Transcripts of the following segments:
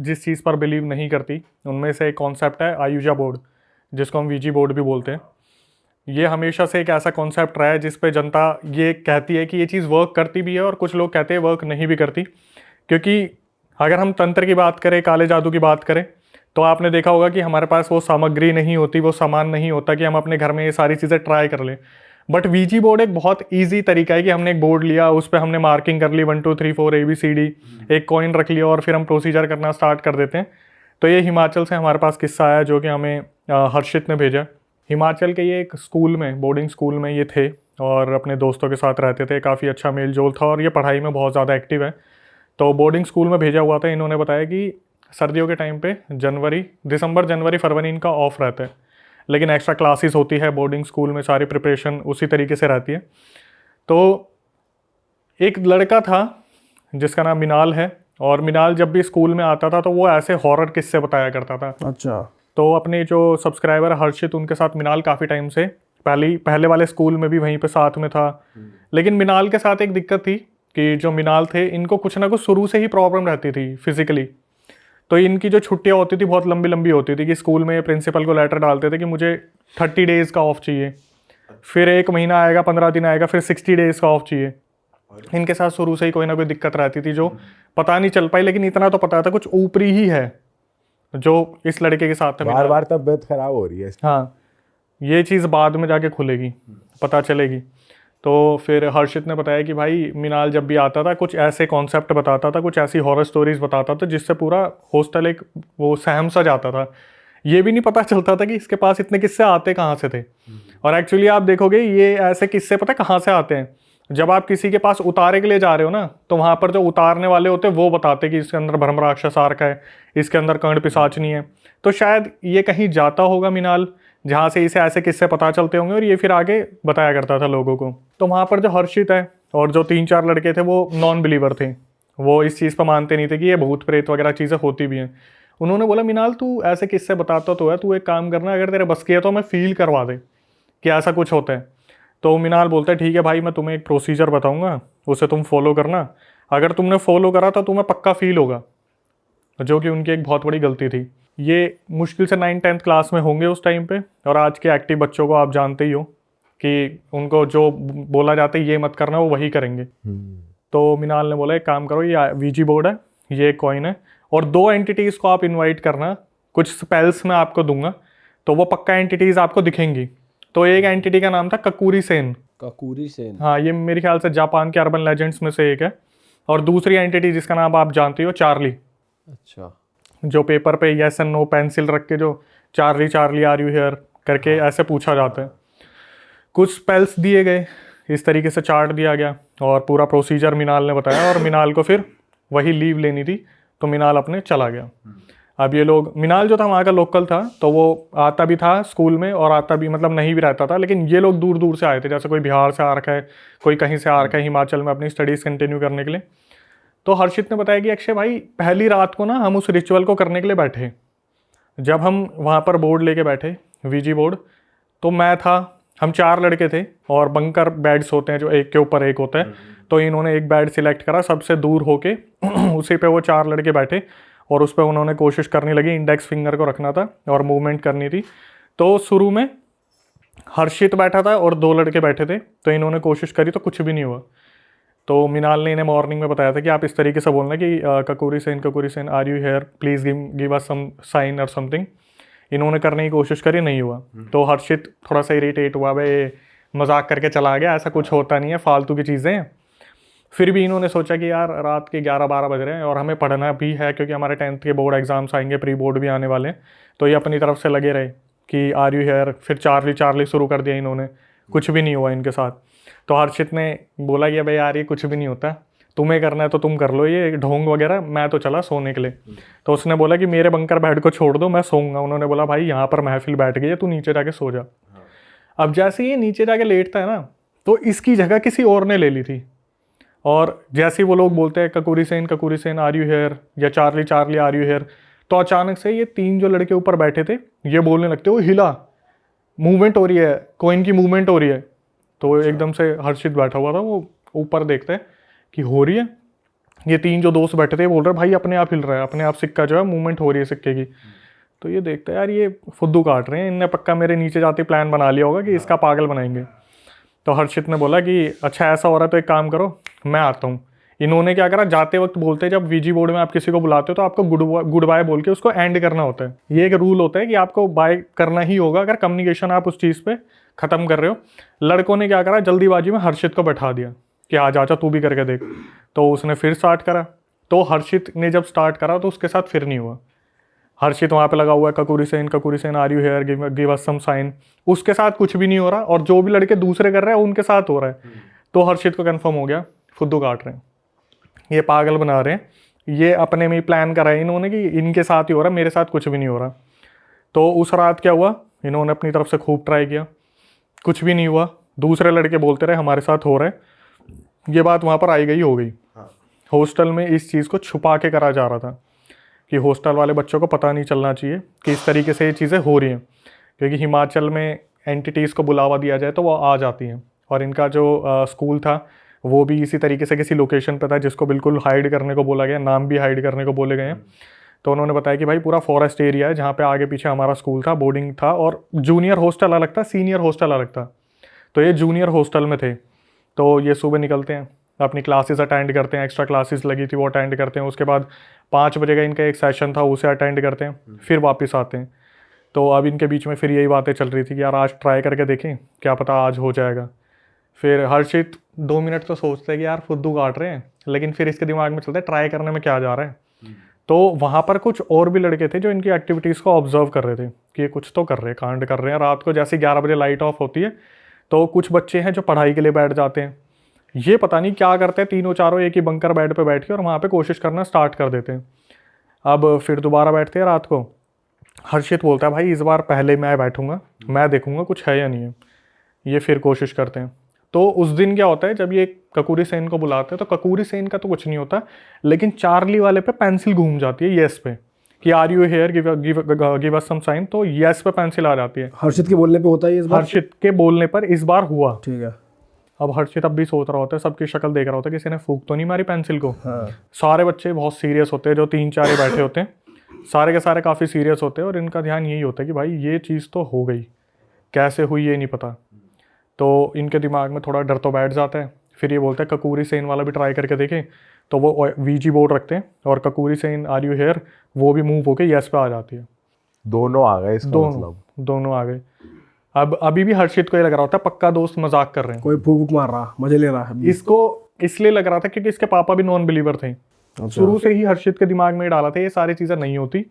जिस चीज़ पर बिलीव नहीं करती उनमें से एक कॉन्सेप्ट है आयुजा बोर्ड, जिसको हम वीजी बोर्ड भी बोलते हैं। ये हमेशा से एक ऐसा कॉन्सेप्ट रहा है जिस पे जनता ये कहती है कि ये चीज़ वर्क करती भी है और कुछ लोग कहते हैं वर्क नहीं भी करती। क्योंकि अगर हम तंत्र की बात करें, काले जादू की बात करें, तो आपने देखा होगा कि हमारे पास वो सामग्री नहीं होती, वो सामान नहीं होता कि हम अपने घर में ये सारी चीज़ें ट्राई कर लें। बट वीजी बोर्ड एक बहुत ईजी तरीका है कि हमने एक बोर्ड लिया, उस पर हमने मार्किंग कर ली 1 2 3 4 ABCD, एक कॉइन रख लिया और फिर हम प्रोसीजर करना स्टार्ट कर देते हैं। तो ये हिमाचल से हमारे पास किस्सा आया जो कि हमें हर्षित ने भेजा। हिमाचल के ये एक स्कूल में, बोर्डिंग स्कूल में ये थे और अपने दोस्तों के साथ रहते थे, काफ़ी अच्छा मेल जोल था और ये पढ़ाई में बहुत ज़्यादा एक्टिव है। तो बोर्डिंग स्कूल में भेजा हुआ था। इन्होंने बताया कि सर्दियों के टाइम पे दिसंबर जनवरी फरवरी इनका ऑफ रहता है, लेकिन एक्स्ट्रा क्लासेस होती है बोर्डिंग स्कूल में, सारी प्रिपरेशन उसी तरीके से रहती है। तो एक लड़का था जिसका नाम मिनाल है, और मिनाल जब भी स्कूल में आता था तो वो ऐसे हॉरर किस्से बताया करता था। अच्छा। तो अपने जो सब्सक्राइबर हर्षित, उनके साथ मिनाल काफ़ी टाइम से पहले वाले स्कूल में भी वहीं पे साथ में था। लेकिन मिनाल के साथ एक दिक्कत थी कि जो मिनाल थे इनको कुछ ना कुछ शुरू से ही प्रॉब्लम रहती थी फिजिकली। तो इनकी जो छुट्टियां होती थी बहुत लंबी लंबी होती थी कि स्कूल में प्रिंसिपल को लेटर डालते थे कि मुझे 30 डेज़ का ऑफ चाहिए, फिर 1 महीना आएगा, 15 दिन आएगा, फिर 60 डेज़ का ऑफ चाहिए। इनके साथ शुरू से ही कोई ना कोई दिक्कत रहती थी जो पता नहीं चल पाई, लेकिन इतना तो पता था कुछ ऊपरी ही है जो इस लड़के के साथ था। बार बार तबीयत खराब हो रही है। हाँ, ये चीज़ बाद में जाके खुलेगी, पता चलेगी। तो फिर हर्षित ने बताया कि भाई मिनाल जब भी आता था कुछ ऐसे कॉन्सेप्ट बताता था, कुछ ऐसी हॉरर स्टोरीज बताता था जिससे पूरा हॉस्टल एक वो सहम सा जाता था। ये भी नहीं पता चलता था कि इसके पास इतने किस्से आते कहाँ से थे। और एक्चुअली आप देखोगे ये ऐसे किस्से पता कहाँ से आते हैं, जब आप किसी के पास उतारे के लिए जा रहे हो ना, तो वहाँ पर जो उतारने वाले होते हैं वो बताते कि इसके अंदर ब्रह्म राक्षस आ रखा है, इसके अंदर कर्ण पिशाचनी है। तो शायद ये कहीं जाता होगा मिनाल, जहाँ से इसे ऐसे किस्से पता चलते होंगे और ये फिर आगे बताया करता था लोगों को। तो वहाँ पर जो हर्षित है और जो 3-4 लड़के थे वो नॉन बिलीवर थे, वो इस चीज़ पर मानते नहीं थे कि ये भूत प्रेत वगैरह चीज़ें होती भी हैं। उन्होंने बोला मिनाल तू ऐसे किस्से बताता तो है, तू एक काम करना, अगर तेरे बस किया तो मैं फील करवा दे कि ऐसा कुछ होता है। तो मिनाल बोलता है ठीक है भाई, मैं तुम्हें एक प्रोसीजर बताऊँगा, उसे तुम फॉलो करना, अगर तुमने फॉलो करा तो तुम्हें पक्का फील होगा। जो कि उनकी एक बहुत बड़ी गलती थी। ये मुश्किल से 9th-10th क्लास में होंगे उस टाइम पे, और आज के एक्टिव बच्चों को आप जानते ही हो कि उनको जो बोला जाता है ये मत करना, वो वही करेंगे। तो मिनाल ने बोला एक काम करो, ये वीजी बोर्ड है, ये कॉइन है, और 2 एंटिटीज़ को आप इनवाइट करना, कुछ स्पेल्स मैं आपको दूंगा तो वो पक्का एंटिटीज़ आपको दिखेंगी। तो एक एंटिटी का नाम था ककूरी सेन। ककूरी सेन, हाँ, ये मेरे ख्याल से जापान के अर्बन लेजेंड्स में से एक है। और दूसरी एंटिटी जिसका नाम आप जानते हो, चार्ली। अच्छा। जो पेपर पे यस एंड नो पेंसिल रख के जो Charlie Charlie are you here करके ऐसे पूछा जाता है। कुछ स्पेल्स दिए गए, इस तरीके से चार्ट दिया गया और पूरा प्रोसीजर मिनाल ने बताया, और मिनाल को फिर वही लीव लेनी थी तो मिनाल अपने चला गया। अब ये लोग, मिनाल जो था वहाँ का लोकल था तो वो आता भी था स्कूल में और आता भी मतलब नहीं भी रहता था, लेकिन ये लोग दूर दूर से आए थे, जैसे कोई बिहार से आ रखा है, कोई कहीं से आ रखा है हिमाचल में अपनी स्टडीज़ कंटिन्यू करने के लिए। तो हर्षित ने बताया कि अक्षय भाई पहली रात को ना हम उस रिचुअल को करने के लिए बैठे, जब हम वहाँ पर बोर्ड लेके बैठे वीजी बोर्ड, तो मैं था, हम 4 लड़के थे और बंकर बेड्स होते हैं जो एक के ऊपर एक होता है। तो इन्होंने एक बेड सिलेक्ट करा सबसे दूर होके उसी पे वो 4 लड़के बैठे और उस पर उन्होंने कोशिश करनी लगी, इंडेक्स फिंगर को रखना था और मूवमेंट करनी थी। तो शुरू में हर्षित बैठा था और 2 लड़के बैठे थे, तो इन्होंने कोशिश करी तो कुछ भी नहीं हुआ। तो मिनाल ने इन्हें मॉर्निंग में बताया था कि आप इस तरीके से बोलना कि Kakuri Sen are you here, please give us some sign और समथिंग। इन्होंने करने की कोशिश करी, नहीं हुआ। तो हर्षित थोड़ा सा इरिटेट हुआ, भाई मजाक करके चला गया, ऐसा कुछ होता नहीं है, फालतू की चीज़ें हैं। फिर भी इन्होंने सोचा कि यार रात के 11-12 बज रहे हैं और हमें पढ़ना भी है क्योंकि हमारे 10th के बोर्ड एग्जाम्स आएंगे, प्री बोर्ड भी आने वाले हैं। तो ये अपनी तरफ से लगे रहे कि आर यू हेयर, फिर चार्ली चार्ली शुरू कर दिया इन्होंने, कुछ भी नहीं हुआ इनके साथ। तो हर्षित ने बोला कि भाई यार ये कुछ भी नहीं होता, तुम्हें करना है तो तुम कर लो ये ढोंग वगैरह, मैं तो चला सोने के लिए। तो उसने बोला कि मेरे बंकर बेड को छोड़ दो, मैं सोऊंगा। उन्होंने बोला भाई यहाँ पर महफिल बैठ गई है, तू नीचे जाके सो जा। अब जैसे ये नीचे जाके लेटता है ना, तो इसकी जगह किसी और ने ले ली थी। और जैसे ही वो लोग बोलते हैं ककूरी सेन आर यू हेयर या Charlie Charlie are you here, तो अचानक से ये 3 जो लड़के ऊपर बैठे थे ये बोलने लगते, वो हिला, मूवमेंट हो रही है, कॉइन की मूवमेंट हो रही है। तो एकदम से हर्षित बैठा हुआ था, वो ऊपर देखते हैं कि हो रही है, ये 3 जो दोस्त बैठे थे बोल रहे भाई अपने आप हिल रहा है, अपने आप सिक्का जो है मूवमेंट हो रही है सिक्के की। तो ये देखते हैं यार ये फुद्दू काट रहे हैं, इनने पक्का मेरे नीचे जाते प्लान बना लिया होगा कि इसका पागल बनाएंगे। तो हर्षित ने बोला कि अच्छा ऐसा हो रहा है तो एक काम करो मैं आता हूँ। इन्होंने क्या करा, जाते वक्त बोलते हैं जब वीजी बोर्ड में आप किसी को बुलाते हो तो आपको गुड बाय बोल के उसको एंड करना होता है। ये एक रूल होता है कि आपको बाय करना ही होगा अगर कम्युनिकेशन आप उस चीज़ पे ख़त्म कर रहे हो। लड़कों ने क्या करा, जल्दीबाजी में हर्षित को बैठा दिया कि आ जा तू भी करके देख। तो उसने फिर स्टार्ट करा, तो हर्षित ने जब स्टार्ट करा तो उसके साथ फिर नहीं हुआ। हर्षित वहाँ पे लगा हुआ है Kakuri Sen are you here give us some sign, उसके साथ कुछ भी नहीं हो रहा, और जो भी लड़के दूसरे कर रहे हैं उनके साथ हो रहा है। तो हर्षित को कंफर्म हो गया फुद्दू काट रहे हैं, ये पागल बना रहे हैं, ये अपने में ही प्लान करा है इन्होंने कि इनके साथ ही हो रहा है, मेरे साथ कुछ भी नहीं हो रहा। तो उस रात क्या हुआ, इन्होंने अपनी तरफ से खूब ट्राई किया, कुछ भी नहीं हुआ। दूसरे लड़के बोलते रहे हमारे साथ हो रहा है। ये बात वहाँ पर आई गई हो गई। हॉस्टल में इस चीज़ को छुपा के करा जा रहा था कि हॉस्टल वाले बच्चों को पता नहीं चलना चाहिए कि इस तरीके से ये चीज़ें हो रही हैं, क्योंकि हिमाचल में एंटिटीज़ को बुलावा दिया जाए तो वो आ जाती हैं। और इनका जो स्कूल था वो भी इसी तरीके से किसी लोकेशन पे था जिसको बिल्कुल हाइड करने को बोला गया, नाम भी हाइड करने को बोले गए हैं। तो उन्होंने बताया कि भाई पूरा फॉरेस्ट एरिया है जहाँ पे आगे पीछे हमारा स्कूल था, बोर्डिंग था, और जूनियर हॉस्टल अलग था, सीनियर हॉस्टल अलग था। तो ये जूनियर हॉस्टल में थे। तो ये सुबह निकलते हैं, अपनी क्लासेस अटेंड करते हैं, एक्स्ट्रा क्लासेस लगी थी वो अटेंड करते हैं, उसके बाद 5 बजे का इनका एक सेशन था उसे अटेंड करते हैं, फिर वापस आते हैं। तो अब इनके बीच में फिर यही बातें चल रही थी कि यार आज ट्राई करके देखें, क्या पता आज हो जाएगा। फिर हर्षित 2 मिनट तो सोचते हैं कि यार फुद्दू काट रहे हैं, लेकिन फिर इसके दिमाग में चलता है ट्राई करने में क्या जा रहा है। तो वहाँ पर कुछ और भी लड़के थे जो इनकी एक्टिविटीज़ को ऑब्जर्व कर रहे थे कि ये कुछ तो कर रहे हैं, कांड कर रहे हैं। रात को जैसे 11 बजे लाइट ऑफ होती है तो कुछ बच्चे हैं जो पढ़ाई के लिए बैठ जाते हैं, ये पता नहीं क्या करते हैं, तीनों चारों एक ही बंकर बेड पे बैठ के और वहाँ पे कोशिश करना स्टार्ट कर देते हैं। अब फिर दोबारा बैठते हैं रात को। हर्षित बोलता है भाई इस बार पहले मैं बैठूंगा, मैं देखूंगा कुछ है या नहीं है। ये फिर कोशिश करते हैं। तो उस दिन क्या होता है, जब ये ककूरी सेन को बुलाते हैं तो ककूरी सेन का तो कुछ नहीं होता, लेकिन चार्ली वाले पे पेंसिल घूम जाती है येस पे कि are you here give us some sign. तो येस पे पेंसिल आ जाती है। हर्षित के बोलने पे होता है इस बार? हर्षित के बोलने पर इस बार हुआ। ठीक है। अब हर्षित अब भी सोच रहा होता है, सबकी शक्ल देख रहा होता है किसी ने फूंक तो नहीं मारी पेंसिल को। हाँ। सारे बच्चे बहुत सीरियस होते हैं, जो 3-4 बैठे होते हैं, सारे के सारे काफ़ी सीरियस होते हैं और इनका ध्यान यही होता है कि भाई ये चीज़ तो हो गई, कैसे हुई ये नहीं पता। तो इनके दिमाग में थोड़ा डर तो बैठ जाता है। फिर ये बोलते हैं ककूरी सेन वाला भी ट्राई करके देखें। तो वो वीजी बोर्ड रखते हैं और ककूरी सेन आर यू हेयर वो भी मूव होके येस पे आ जाती है। दोनों आ गए इसका मतलब। दोनों आ गए। अब अभी भी हर्षित को ये लग रहा होता है पक्का दोस्त मजाक कर रहे हैं, कोई फूक मार रहा, मजे ले रहा है। इसको इसलिए लग रहा था क्योंकि इसके पापा भी नॉन बिलीवर थे। शुरू से ही हर्षित के दिमाग में डाला था ये सारी चीज़ें नहीं होती,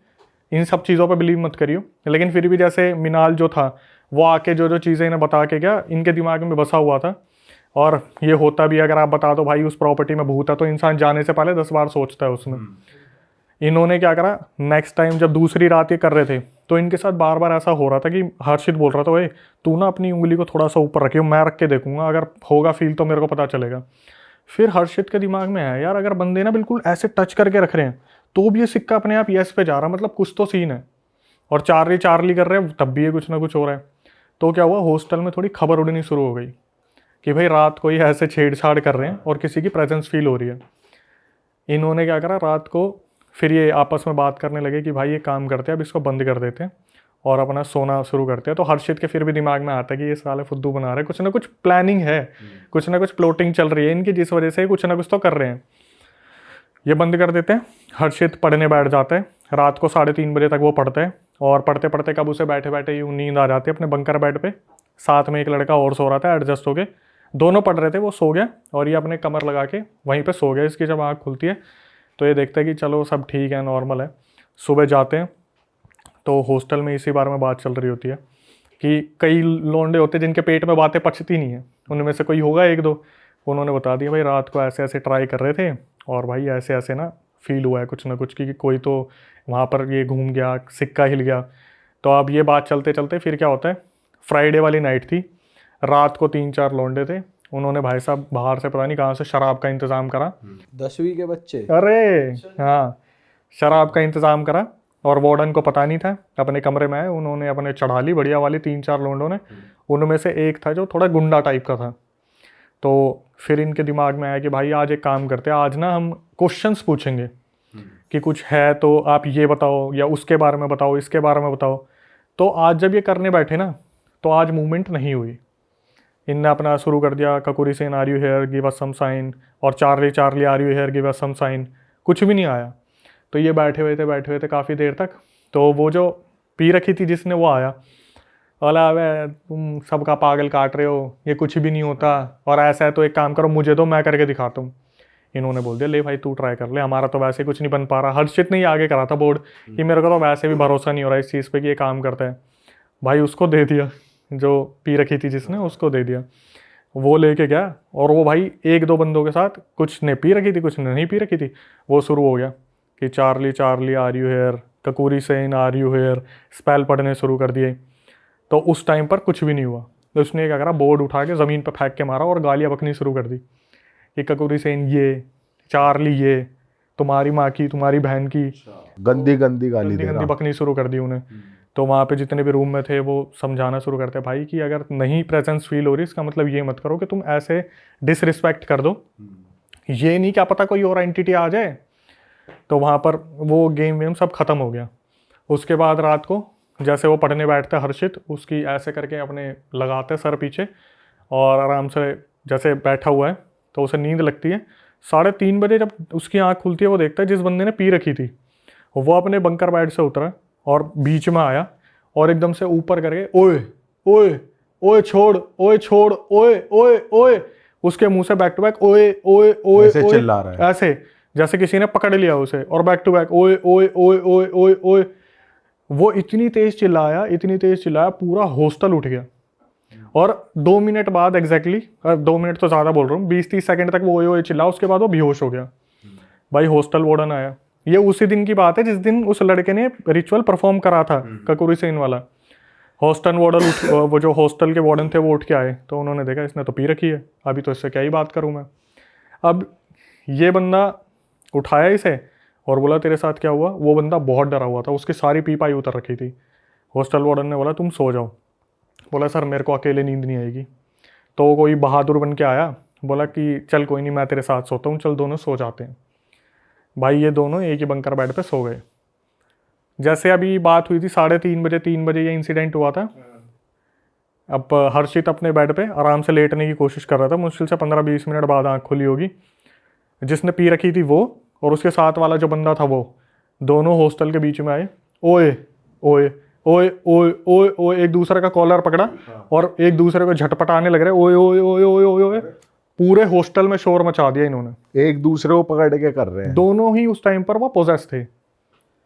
इन सब चीज़ों पे बिलीव मत करियो। लेकिन फिर भी जैसे मिनाल जो था वो आके जो चीज़ें इन्हें बता के गया, इनके दिमाग में बसा हुआ था। और ये होता भी, अगर आप बता दो भाई उस प्रॉपर्टी में भूत है, तो इंसान जाने से पहले 10 बार सोचता है उसमें। इन्होंने क्या करा, नेक्स्ट टाइम जब दूसरी रात ये कर रहे थे तो इनके साथ बार बार ऐसा हो रहा था कि हर्षित बोल रहा था भाई तू ना अपनी उंगली को थोड़ा सा ऊपर रखियो, मैं रख के देखूंगा, अगर होगा फील तो मेरे को पता चलेगा। फिर हर्षित के दिमाग में आया यार अगर बंदे ना बिल्कुल ऐसे टच करके रख रहे हैं तो भी ये सिक्का अपने आप येस पे जा रहा है, मतलब कुछ तो सीन है। और चार्ली कर रहे हैं तब भी ये कुछ ना कुछ हो रहा है। तो क्या हुआ, हॉस्टल में थोड़ी खबर उड़नी शुरू हो गई कि भाई रात को ये ऐसे छेड़छाड़ कर रहे हैं और किसी की प्रेजेंस फील हो रही है। इन्होंने क्या करा, रात को फिर ये आपस में बात करने लगे कि भाई ये काम करते हैं, अब इसको बंद कर देते हैं और अपना सोना शुरू करते हैं। तो हर्षित के फिर भी दिमाग में आता है कि ये साले फुद्दू बना रहे हैं, कुछ ना कुछ प्लानिंग है, कुछ ना कुछ प्लॉटिंग चल रही है इनकी, जिस वजह से कुछ ना कुछ तो कर रहे हैं। ये बंद कर देते हैं। हर्षित पढ़ने बैठ जाता है, रात को 3:30 बजे तक वो पढ़ता है और पढ़ते पढ़ते कब उसे बैठे बैठे यूँ नींद आ जाती है अपने बंकर बेड पे। साथ में एक लड़का और सो रहा था एडजस्ट हो के, दोनों पढ़ रहे थे, वो सो गया और ये अपने कमर लगा के वहीं पे सो गया। इसकी जब आँख खुलती है तो ये देखता है कि चलो सब ठीक है, नॉर्मल है। सुबह जाते हैं तो हॉस्टल में इसी बारे में बात चल रही होती है कि कई लोंडे होते हैं जिनके पेट में बातें पचती नहीं है, उनमें से कोई होगा 1-2, उन्होंने बता दिया भाई रात को ऐसे ऐसे ट्राई कर रहे थे और भाई ऐसे ऐसे ना फील हुआ है कुछ ना कुछ कि कोई तो वहाँ पर ये घूम गया, सिक्का हिल गया। तो अब ये बात चलते चलते फिर क्या होता है, फ्राइडे वाली नाइट थी, रात को 3-4 लौंडे थे, उन्होंने भाई साहब बाहर से पता नहीं कहाँ से शराब का इंतज़ाम करा। 10वीं के बच्चे? अरे हाँ, शराब का इंतज़ाम करा और वार्डन को पता नहीं था, अपने कमरे में आए, उन्होंने अपने चढ़ा ली बढ़िया वाली 3-4 लोंडों ने। उनमें से एक था जो थोड़ा गुंडा टाइप का था, तो फिर इनके दिमाग में आया कि भाई आज एक काम करते हैं, आज ना हम क्वेश्चंस पूछेंगे कि कुछ है तो आप ये बताओ या उसके बारे में बताओ, इसके बारे में बताओ। तो आज जब ये करने बैठे ना, तो आज मूवमेंट नहीं हुई। इनने अपना शुरू कर दिया, Kakuri Sen are you here, give us some sign, और Charlie Charlie are you here, give us some sign. कुछ भी नहीं आया। तो ये बैठे हुए थे काफ़ी देर तक। तो वो जो पी रखी थी जिसने, वो आया, बोला अबे तुम सबका पागल काट रहे हो, ये कुछ भी नहीं होता, और ऐसा है तो एक काम करो मुझे दो, मैं करके दिखाता हूँ। इन्होंने बोल दिया ले भाई तू ट्राई कर ले, हमारा तो वैसे कुछ नहीं बन पा रहा। हर्षित ने ही आगे करा था बोर्ड कि मेरे को तो वैसे भी भरोसा नहीं हो रहा इस चीज़ पे कि ये काम करता है। भाई उसको दे दिया, जो पी रखी थी जिसने, उसको दे दिया। वो लेके गया, और वो भाई एक दो बंदों के साथ, कुछ ने पी रखी थी कुछ ने नहीं पी रखी थी, वो शुरू हो गया कि Charlie Charlie are you here, Kakuri Sen are you here, spell पढ़ने शुरू कर दिए। तो उस टाइम पर कुछ भी नहीं हुआ। तो उसने क्या करा, बोर्ड उठा के ज़मीन पर फेंक के मारा और गालियाँ बकनी शुरू कर दी कि ककुरी सेन ये, चार्ली ये, तुम्हारी माँ की, तुम्हारी बहन की, गंदी गंदी गाली दे गंदी रहा। बकनी शुरू कर दी उन्हें। तो वहाँ पे जितने भी रूम में थे वो समझाना शुरू करते भाई कि अगर नहीं प्रेजेंस फील हो रही, इसका मतलब ये मत करो कि तुम ऐसे डिसरिस्पेक्ट कर दो, ये नहीं क्या पता कोई और एंटिटी आ जाए। तो वहाँ पर वो गेम वेम सब ख़त्म हो गया। उसके बाद रात को जैसे वो पढ़ने बैठता हर्षित, उसकी ऐसे करके अपने लगाते सर पीछे, और आराम से जैसे बैठा हुआ है, तो उसे नींद लगती है। 3:30 बजे जब उसकी आँख खुलती है, वो देखता है जिस बंदे ने पी रखी थी वो अपने बंकर बेड से उतरा और बीच में आया, और एकदम से ऊपर करके ओए ओए ओए छोड़, ओए छोड़, ओए ओए ओए, उसके मुंह से बैक टू बैक ओए ओए ओए ऐसे चिल्ला रहा है, ऐसे जैसे किसी ने पकड़ लिया उसे, और बैक टू बैक ओए ओए ओए ओए ओए ओए। वो इतनी तेज चिल्लाया पूरा हॉस्टल उठ गया। और 2 मिनट बाद एग्जैक्टली, 2 मिनट तो ज़्यादा बोल रहा हूँ, 20-30 सेकंड तक वो ओए ओए चिल्ला, उसके बाद वो बेहोश हो गया। भाई हॉस्टल वार्डन आया। ये उसी दिन की बात है जिस दिन उस लड़के ने रिचुअल परफॉर्म करा था, ककुरी सेन वाला। हॉस्टल वार्डन वो जो हॉस्टल के वार्डन थे वो उठ के आए, तो उन्होंने देखा इसने तो पी रखी है, अभी तो इससे क्या ही बात करूँ मैं। अब ये बंदा उठाया इसे और बोला तेरे साथ क्या हुआ। वो बंदा बहुत डरा हुआ था, उसकी सारी पीपाई उतर रखी थी। हॉस्टल वार्डन ने बोला तुम सो जाओ। बोला सर मेरे को अकेले नींद नहीं आएगी। तो कोई बहादुर बन के आया, बोला कि चल कोई नहीं मैं तेरे साथ सोता हूँ, चल दोनों सो जाते हैं। भाई ये दोनों एक ही बंकर बेड पे सो गए। जैसे अभी बात हुई थी 3:30 बजे ये इंसिडेंट हुआ था। अब हर्षित अपने बेड पे आराम से लेटने की कोशिश कर रहा था, मुश्किल से 15-20 मिनट बाद आँख खुली होगी। जिसने पी रखी थी वो और उसके साथ वाला जो बंदा था वो दोनों हॉस्टल के बीच में आए, ओए ओए ओए ओए ओए ओए, एक दूसरे का कॉलर पकड़ा और एक दूसरे को झटपटाने लग रहे, ओए ओए ओए ओए ओए ओए। पूरे हॉस्टल में शोर मचा दिया इन्होंने। एक दूसरे को पकड़ के कर रहे हैं। दोनों ही उस टाइम पर वो पोजेस थे,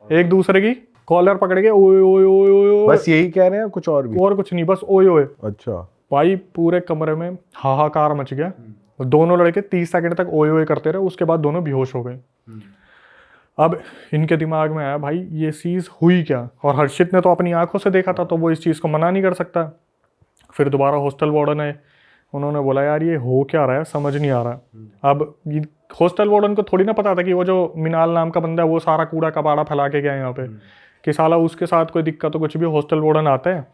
एक दूसरे की कॉलर पकड़ के ओए ओए ओए ओए। बस यही कह रहे हैं, कुछ और भी? और कुछ नहीं, बस ओए ओए। अच्छा। भाई पूरे कमरे में हाहाकार मच गया। दोनों लड़के 30 सेकंड तक ओए ओए करते रहे, उसके बाद दोनों बेहोश हो गए। अब इनके दिमाग में आया भाई ये चीज़ हुई क्या, और हर्षित ने तो अपनी आंखों से देखा था, तो वो इस चीज़ को मना नहीं कर सकता। फिर दोबारा हॉस्टल वार्डन आए, उन्होंने बोला यार ये हो क्या रहा है, समझ नहीं आ रहा। अब हॉस्टल वार्डन को थोड़ी ना पता था कि वो जो मिनाल नाम का बंदा है वो सारा कूड़ा कबाड़ा फैला के गया यहाँ पे, कि साला उसके साथ कोई दिक्कत हो कुछ भी। हॉस्टल वार्डन आता है,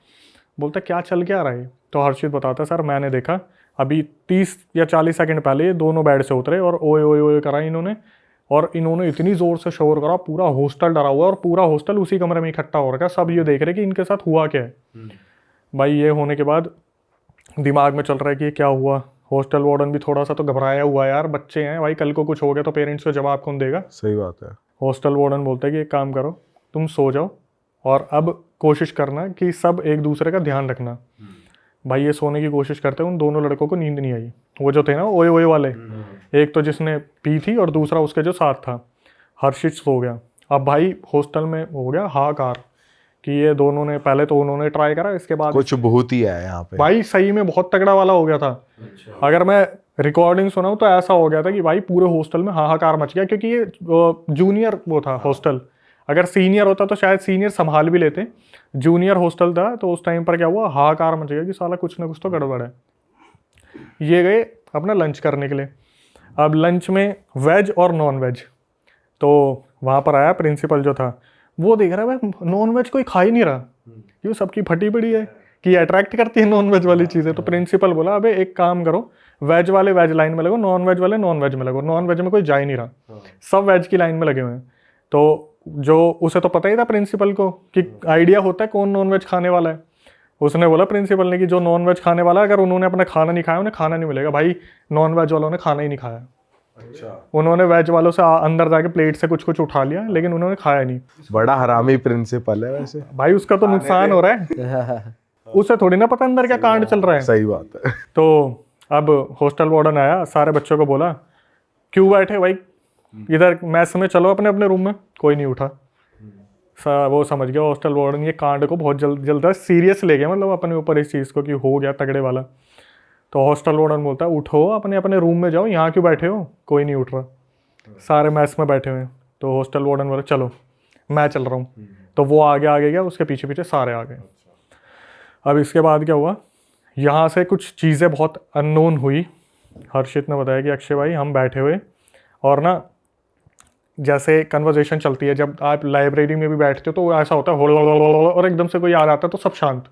बोलता क्या चल क्या रहा है। तो हर्षित बताता है सर मैंने देखा अभी 30 या 40 सेकंड पहले ये दोनों बेड से उतरे और ओए ओए ओए करा इन्होंने, और इन्होंने इतनी ज़ोर से शोर करा, पूरा हॉस्टल डरा हुआ, और पूरा हॉस्टल उसी कमरे में इकट्ठा हो रखा है। सब ये देख रहे कि इनके साथ हुआ क्या है। भाई ये होने के बाद दिमाग में चल रहा है कि ये क्या हुआ। हॉस्टल वार्डन भी थोड़ा सा तो घबराया हुआ है, यार बच्चे हैं भाई, कल को कुछ हो गया तो पेरेंट्स को जवाब कौन देगा। सही बात है। हॉस्टल वार्डन बोलता है कि एक काम करो तुम सो जाओ, और अब कोशिश करना कि सब एक दूसरे का ध्यान रखना। भाई ये सोने की कोशिश करते हैं, उन दोनों लड़कों को नींद नहीं आई। वो जो थे ना ओए ओए वाले, एक तो जिसने पी थी और दूसरा उसके जो साथ था। हर्षित सो गया। अब भाई हॉस्टल में हो गया हाहाकार कि ये दोनों ने, पहले तो उन्होंने ट्राई करा, इसके बाद कुछ बहुत ही है यहाँ पे। भाई सही में बहुत तगड़ा वाला हो गया था। अगर मैं रिकॉर्डिंग सुनाऊं तो ऐसा हो गया था कि भाई पूरे हॉस्टल में हाहाकार मच गया, क्योंकि ये जूनियर वो था हॉस्टल। अगर सीनियर होता तो शायद सीनियर संभाल भी लेते, जूनियर हॉस्टल था। तो उस टाइम पर क्या हुआ, हाहाकार मच गया कि साला कुछ ना कुछ तो गड़बड़ है। ये गए अपना लंच करने के लिए। अब लंच में वेज और नॉन वेज, तो वहाँ पर आया प्रिंसिपल जो था, वो देख रहा है भाई नॉन वेज कोई खा ही नहीं रहा, क्यों सबकी फटी पड़ी है, कि अट्रैक्ट करती है नॉन वेज वाली चीज़ें। तो प्रिंसिपल बोला अबे एक काम करो, वेज वाले वेज लाइन में लगो, नॉन वेज वाले नॉन वेज में लगो। नॉन वेज में कोई जा ही नहीं रहा, सब वेज की लाइन में लगे हुए हैं। तो जो उसे तो पता ही था प्रिंसिपल को कि आइडिया होता है कौन नॉन वेज खाने वाला है। उसने बोला प्रिंसिपल ने कि जो नॉन वेज खाने वाला है, अगर उन्होंने अपना खाना नहीं खाया उन्हें खाना नहीं मिलेगा। भाई नॉन वेज वालों ने खाना ही नहीं खाया। अच्छा, उन्होंने वेज वालों से अंदर जाके प्लेट से कुछ कुछ उठा लिया, लेकिन उन्होंने खाया नहीं। बड़ा हरामी प्रिंसिपल है वैसे। भाई उसका तो नुकसान हो रहा है, उसे थोड़ी ना पता अंदर क्या कांड चल रहा है। सही बात है। तो अब हॉस्टल वार्डन आया, सारे बच्चों को बोला क्यों बैठे भाई इधर मैस में, चलो अपने अपने रूम में। कोई नहीं उठा। वो समझ गया हॉस्टल वार्डन ये कांड को बहुत जल्द सीरियस ले गया, मतलब अपने ऊपर इस चीज़ को कि हो गया तगड़े वाला। तो हॉस्टल वार्डन बोलता है उठो अपने अपने रूम में जाओ, यहाँ क्यों बैठे हो। कोई नहीं उठ रहा, सारे मैस में बैठे हुए हैं। तो हॉस्टल वार्डन बोला चलो मैं चल रहा हूँ। तो वो आगे गया, उसके पीछे पीछे सारे आ गए। अब इसके बाद क्या हुआ, यहाँ से कुछ चीज़ें बहुत अननोन हुई। हर्षित ने बताया कि अक्षय भाई हम बैठे हुए और ना जैसे कन्वर्सेशन चलती है जब आप लाइब्रेरी में भी बैठते हो तो ऐसा होता है और एकदम से कोई आ जाता है तो सब शांत।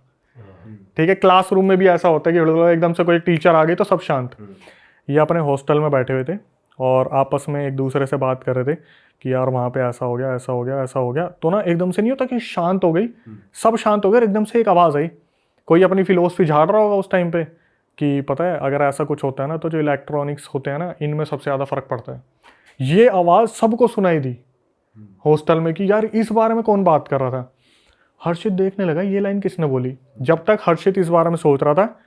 ठीक है, क्लासरूम में भी ऐसा होता है कि एकदम से कोई टीचर आ गई तो सब शांत। ये अपने हॉस्टल में बैठे हुए थे और आपस में एक दूसरे से बात कर रहे थे कि यार वहाँ पे ऐसा हो गया, ऐसा हो गया, ऐसा हो गया। तो ना एकदम से नहीं होता कि शांत हो गई, सब शांत हो गए, एकदम से एक आवाज़ आई। कोई अपनी फिलोसफी झाड़ रहा होगा उस टाइम पे कि पता है अगर ऐसा कुछ होता है ना तो जो इलेक्ट्रॉनिक्स होते हैं ना इनमें सबसे ज़्यादा फ़र्क पड़ता है। ये आवाज़ सबको सुनाई दी हॉस्टल में कि यार इस बारे में कौन बात कर रहा था। हर्षित देखने लगा ये लाइन किसने बोली। जब तक हर्षित इस बारे में सोच रहा था,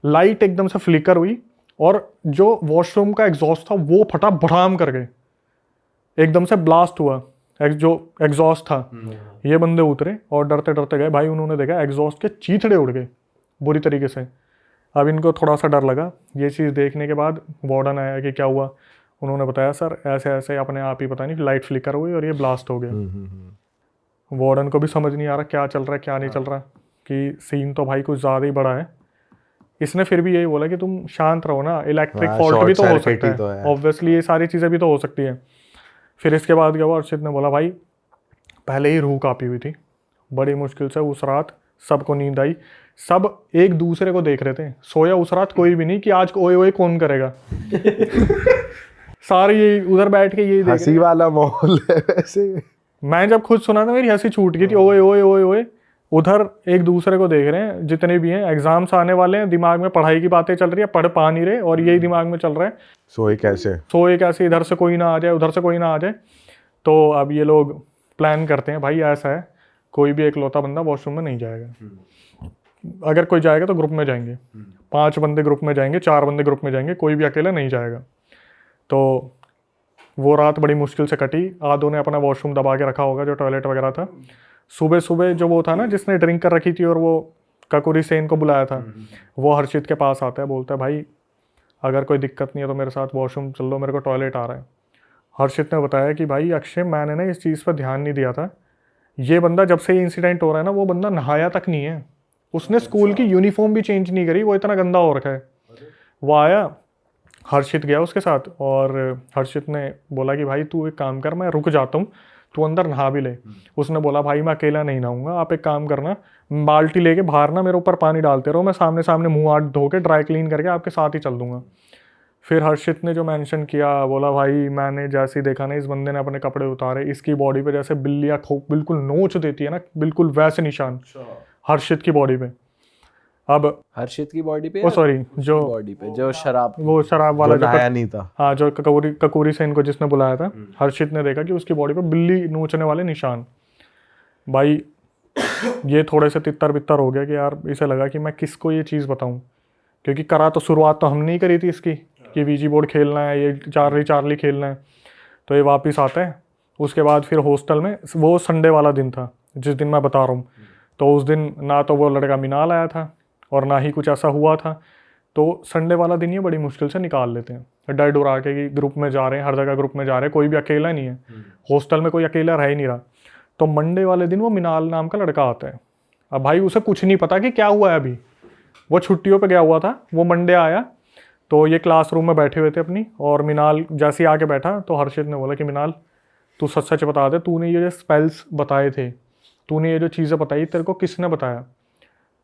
लाइट एकदम से फ्लिकर हुई और जो वॉशरूम का एग्जॉस्ट था वो फटा भड़ाम कर गए, एकदम से ब्लास्ट हुआ। जो एग्जॉस्ट था, ये बंदे उतरे और डरते डरते गए। भाई उन्होंने देखा एग्जॉस्ट के चीथड़े उड़ गए बुरी तरीके से। अब इनको थोड़ा सा डर लगा। ये चीज़ देखने के बाद वार्डन आया कि क्या हुआ। उन्होंने बताया सर ऐसे ऐसे अपने आप ही पता नहीं लाइट फ्लिकर हुई और ये ब्लास्ट हो गया। वार्डन को भी समझ नहीं आ रहा क्या चल रहा है क्या नहीं चल रहा, कि सीन तो भाई कुछ ज़्यादा ही बड़ा है। इसने फिर भी यही बोला कि तुम शांत रहो ना, इलेक्ट्रिक फॉल्ट भी तो हो सकता है, ऑब्वियसली ये सारी चीज़ें भी तो हो सकती है। फिर इसके बाद क्या हुआ, अर्षित ने बोला भाई पहले ही रूह काँपी हुई थी, बड़ी मुश्किल से उस रात सबको नींद आई। सब एक दूसरे को देख रहे थे, सोया उस रात कोई भी नहीं कि आज ओए ओए कौन करेगा। सारे यही उधर बैठ के यही देख हंसी वाला माहौल है वैसे। मैं जब खुद सुना था मेरी हंसी छूट गई थी। ओए ओए ओए ओए, उधर एक दूसरे को देख रहे हैं जितने भी हैं। एग्जाम्स आने वाले हैं, दिमाग में पढ़ाई की बातें चल रही है, पढ़ पा नहीं रहे और यही दिमाग में चल रहा है सोए कैसे, इधर से कोई ना आ जाए, उधर से कोई ना आ जाए। तो अब ये लोग प्लान करते हैं भाई ऐसा है कोई भी एकलौता बंदा वॉशरूम में नहीं जाएगा। अगर कोई जाएगा तो ग्रुप में जाएंगे, 5 बंदे ग्रुप में जाएंगे, 4 बंदे ग्रुप में जाएंगे, कोई भी अकेला नहीं जाएगा। तो वो रात बड़ी मुश्किल से कटी। आधों ने अपना वॉशरूम दबा के रखा होगा जो टॉयलेट वगैरह था। सुबह सुबह जो वो था ना जिसने ड्रिंक कर रखी थी और वो ककुरी सेन को बुलाया था, वो हर्षित के पास आता है, बोलता है भाई अगर कोई दिक्कत नहीं है तो मेरे साथ वॉशरूम चल लो, मेरे को टॉयलेट आ रहा है। हर्षित ने बताया कि भाई अक्षय मैंने ना इस चीज़ पर ध्यान नहीं दिया था, ये बंदा जब से ये इंसिडेंट हो रहा है ना वो बंदा नहाया तक नहीं है, उसने स्कूल की यूनिफॉर्म भी चेंज नहीं करी, वो इतना गंदा हो रखा है। वो आया, हर्षित गया उसके साथ और हर्षित ने बोला कि भाई तू एक काम कर, मैं रुक जाता हूँ, तू अंदर नहा भी ले। उसने बोला भाई मैं अकेला नहीं नहाऊंगा, आप एक काम करना बाल्टी लेके बाहर ना मेरे ऊपर पानी डालते रहो, मैं सामने सामने मुंह हाथ धो के ड्राई क्लीन करके आपके साथ ही चल दूंगा। फिर हर्षित ने जो मेंशन किया, बोला भाई मैंने जैसे ही देखा ना इस बंदे ने अपने कपड़े उतारे, इसकी बॉडी पे जैसे बिल्लियाँ बिल्कुल नोच देती है ना, बिल्कुल वैसे निशान हर्षित की बॉडी पे। अब हर्षित की बॉडी पे, ओ सॉरी जो बॉडी पे जो शराब, वो शराब वाला जो नहाया नहीं था, हाँ जो ककूरी सेन को जिसने बुलाया था, हर्षित ने देखा कि उसकी बॉडी पे बिल्ली नोचने वाले निशान। भाई ये थोड़े से तितर बितर हो गया कि यार इसे लगा कि मैं किसको ये चीज़ बताऊं, क्योंकि करा तो शुरुआत तो हमने ही करी थी इसकी कि वीजी बोर्ड खेलना है, ये चार्ली खेलना है। तो ये वापस आता है। उसके बाद फिर हॉस्टल में, वो संडे वाला दिन था जिस दिन मैं बता रहा हूँ, तो उस दिन ना तो वो लड़का मिनाल आया था और ना ही कुछ ऐसा हुआ था। तो संडे वाला दिन ये बड़ी मुश्किल से निकाल लेते हैं, डर डुरा के कि ग्रुप में जा रहे हैं, हर जगह ग्रुप में जा रहे हैं, कोई भी अकेला नहीं है, हॉस्टल में कोई अकेला रह ही नहीं रहा। तो मंडे वाले दिन वो मिनाल नाम का लड़का आता है। अब भाई उसे कुछ नहीं पता कि क्या हुआ है, अभी वो छुट्टियों पे गया हुआ था। वो मंडे आया तो ये क्लासरूम में बैठे हुए थे अपनी, और मिनाल जैसे ही आके बैठा तो हर्षित ने बोला कि मिनाल तू सच सच बता दे, तूने ये जो स्पेल्स बताए थे, तूने ये जो चीज़ें बताई, तेरे को किसने बताया।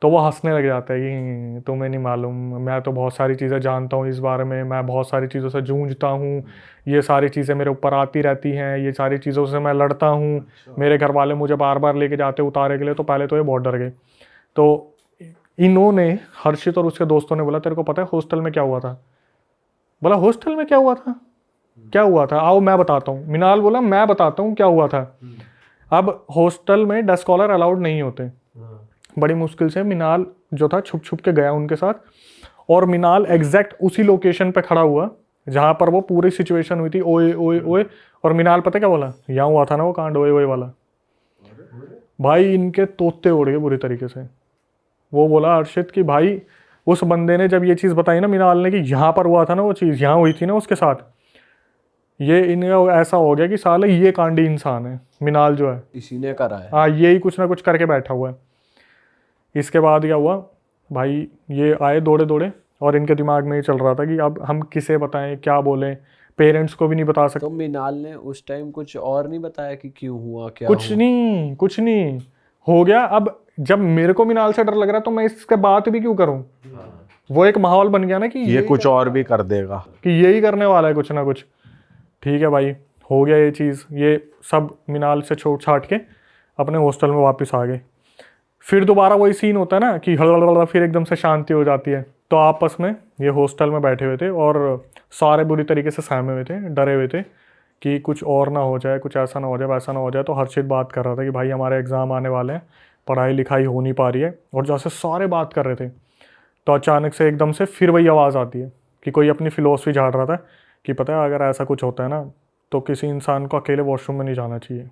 तो वो हंसने लग जाता है कि तुम्हें नहीं मालूम, मैं तो बहुत सारी चीज़ें जानता हूँ इस बारे में, मैं बहुत सारी चीज़ों से जूझता हूँ, ये सारी चीज़ें मेरे ऊपर आती रहती हैं, ये सारी चीज़ों से मैं लड़ता हूँ, मेरे घर वाले मुझे बार बार लेके जाते उतारे के लिए। तो पहले तो ये बहुत डर गए। तो इन्होंने, हर्षित और उसके दोस्तों ने बोला तेरे को पता है हॉस्टल में क्या हुआ था? बोला हॉस्टल में क्या हुआ था? क्या हुआ था? आओ मैं बताता हूँ। मिनाल बोला मैं बताता हूँ क्या हुआ था। अब हॉस्टल में डेस्क कॉलर अलाउड नहीं होते। बड़ी मुश्किल से मिनाल जो था छुप छुप के गया उनके साथ, और मिनाल एग्जैक्ट उसी लोकेशन पे खड़ा हुआ जहां पर वो पूरी सिचुएशन हुई थी। ओए ओए ओए। और मिनाल पता क्या बोला? यहाँ हुआ था ना वो कांड, ओए ओए वाला। भाई इनके तोते उड़ गए बुरी तरीके से। वो बोला हर्षित कि भाई उस बंदे ने जब ये चीज़ बताई ना मिनाल ने कि यहाँ पर हुआ था ना वो चीज़, यहाँ हुई थी ना उसके साथ, ये इनका ऐसा हो गया कि साले ये कांडी इंसान है मिनाल जो है, इसी ने करा है। हाँ यही कुछ ना कुछ करके बैठा हुआ है। इसके बाद क्या हुआ भाई, ये आए दौड़े दौड़े, और इनके दिमाग में ये चल रहा था कि अब हम किसे बताएं, क्या बोलें, पेरेंट्स को भी नहीं बता सकते। तो मिनाल ने उस टाइम कुछ और नहीं बताया कि क्यों हुआ, क्या कुछ हुआ? नहीं, कुछ नहीं हो गया। अब जब मेरे को मिनाल से डर लग रहा तो मैं इसके बात भी क्यों करूं? वो एक माहौल बन गया ना कि ये कुछ और भी कर देगा, कि यही करने वाला है कुछ ना कुछ। ठीक है भाई, हो गया ये चीज़, ये सब मिनाल से छोड़ छाट के अपने हॉस्टल में वापस आ गए। फिर दोबारा वही सीन होता है ना कि हड़बड़, फिर एकदम से शांति हो जाती है। तो आपस में ये हॉस्टल में बैठे हुए थे और सारे बुरी तरीके से सहमे हुए थे, डरे हुए थे कि कुछ और ना हो जाए, कुछ ऐसा ना हो जाए, वैसा ना हो जाए। तो हर्षित बात कर रहा था कि भाई हमारे एग्ज़ाम आने वाले हैं, पढ़ाई लिखाई हो नहीं पा रही है, और जैसे सारे बात कर रहे थे तो अचानक से एकदम से फिर वही आवाज़ आती है कि कोई अपनी फ़िलोसफी झाड़ रहा था कि पता है अगर ऐसा कुछ होता है ना तो किसी इंसान को अकेले वॉशरूम में नहीं जाना चाहिए।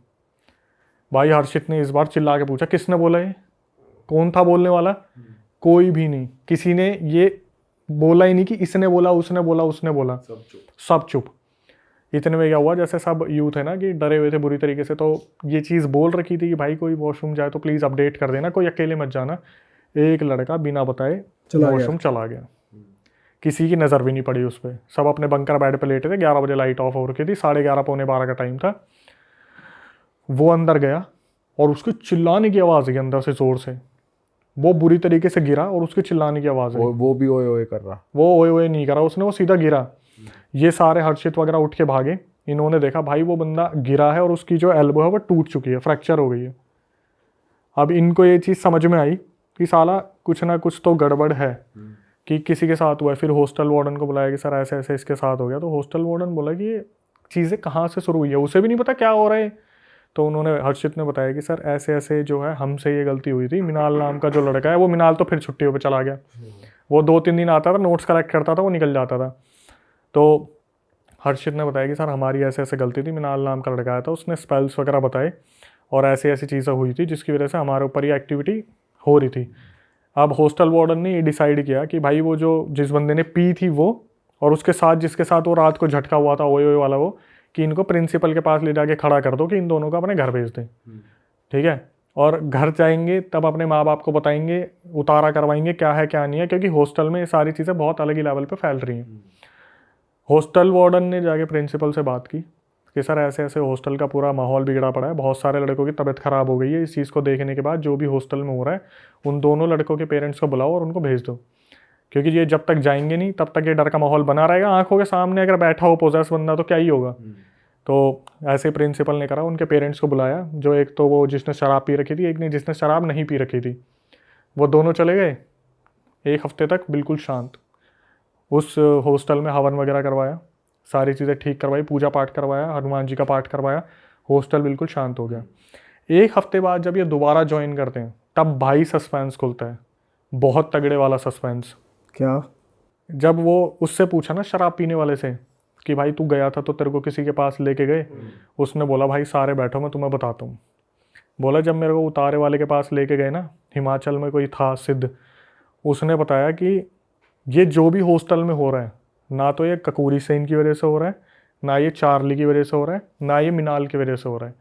भाई हर्षित ने इस बार चिल्ला के पूछा किसने बोला ये? कौन था बोलने वाला? कोई भी नहीं, किसी ने ये बोला ही नहीं कि इसने बोला, उसने बोला, उसने बोला, सब चुप। इतने में क्या हुआ, जैसे सब यूथ है ना कि डरे हुए थे बुरी तरीके से, तो ये चीज़ बोल रखी थी कि भाई कोई वॉशरूम जाए तो प्लीज़ अपडेट कर देना, कोई अकेले मत जाना। एक लड़का बिना बताए वॉशरूम चला गया, किसी की नज़र भी नहीं पड़ी उस पर। सब अपने बंकर बेड पे लेटे थे, 11 बजे लाइट ऑफ हो रखी थी, 11:30 पौने 12 का टाइम था। वो अंदर गया और उसके चिल्लाने की आवाज़ आई अंदर से ज़ोर से। वो बुरी तरीके से गिरा और उसके चिल्लाने की आवाज़ आई। वो भी ओए ओए कर रहा। वो ओए ओए नहीं करा उसने, वो सीधा गिरा। ये सारे हर्षित वगैरह उठ के भागे। इन्होंने देखा भाई वो बंदा गिरा है और उसकी जो एल्बो है वो टूट चुकी है, फ्रैक्चर हो गई है। अब इनको ये चीज़ समझ में आई कि साला कुछ ना कुछ तो गड़बड़ है, कि किसी के साथ हुआ है। फिर हॉस्टल वार्डन को बुलाया कि सर ऐसे ऐसे इसके साथ हो गया। तो हॉस्टल वार्डन बोला कि ये चीज़ें कहाँ से शुरू हुई है, उसे भी नहीं पता क्या हो रहा है। तो उन्होंने, हर्षित ने बताया कि सर ऐसे ऐसे जो है हमसे ये गलती हुई थी। मिनाल नाम का जो लड़का है, वो मिनाल तो फिर छुट्टियों पे चला गया, वो 2-3 दिन आता था, नोट्स कलेक्ट करता था, वो निकल जाता था। तो हर्षित ने बताया कि सर हमारी ऐसे ऐसे गलती थी, मिनाल नाम का लड़का आया था, उसने स्पेल्स वगैरह बताए और ऐसी ऐसी चीज़ें हुई थी जिसकी वजह से हमारे ऊपर ये एक्टिविटी हो रही थी। अब हॉस्टल वार्डन ने ये डिसाइड किया कि भाई वो जो जिस बंदे ने पी थी वो, और उसके साथ जिसके साथ वो रात को झटका हुआ था ओए ओए वाला, वो, कि इनको प्रिंसिपल के पास ले जाके खड़ा कर दो कि इन दोनों को अपने घर भेज दें। ठीक है, और घर जाएंगे तब अपने माँ बाप को बताएंगे, उतारा करवाएंगे क्या है क्या नहीं है, क्योंकि हॉस्टल में ये सारी चीज़ें बहुत अलग ही लेवल पे फैल रही हैं। हॉस्टल वार्डन ने जाके प्रिंसिपल से बात की कि सर ऐसे ऐसे हॉस्टल का पूरा माहौल बिगड़ा पड़ा है, बहुत सारे लड़कों की तबीयत ख़राब हो गई है। इस चीज़ को देखने के बाद जो भी हॉस्टल में हो रहा है उन दोनों लड़कों के पेरेंट्स को बुलाओ और उनको भेज दो, क्योंकि ये जब तक जाएंगे नहीं तब तक ये डर का माहौल बना रहेगा। आंखों के सामने अगर बैठा हो पोजेस बंदा तो क्या ही होगा। तो ऐसे प्रिंसिपल ने करा, उनके पेरेंट्स को बुलाया, जो एक तो वो जिसने शराब पी रखी थी, एक ने जिसने शराब नहीं पी रखी थी। वो दोनों चले गए, 1 हफ्ते तक बिल्कुल शांत। उस हॉस्टल में हवन वगैरह करवाया, सारी चीज़ें ठीक करवाई, पूजा पाठ करवाया, हनुमान जी का पाठ करवाया, हॉस्टल बिल्कुल शांत हो गया। 1 हफ्ते बाद जब ये दोबारा ज्वाइन करते हैं तब भाई सस्पेंस खुलता है, बहुत तगड़े वाला सस्पेंस। क्या? जब वो उससे पूछा ना शराब पीने वाले से कि भाई तू गया था तो तेरे को किसी के पास लेके गए, उसने बोला भाई सारे बैठो मैं तुम्हें बताता हूँ। बोला जब मेरे को उतारे वाले के पास लेके गए ना, हिमाचल में कोई था सिद्ध, उसने बताया कि ये जो भी हॉस्टल में हो रहा है, ना तो ये कपूरी सेन की वजह से हो रहा है, ना ये चार्ली की वजह से हो रहा है, ना ये मिनाल की वजह से हो रहा है।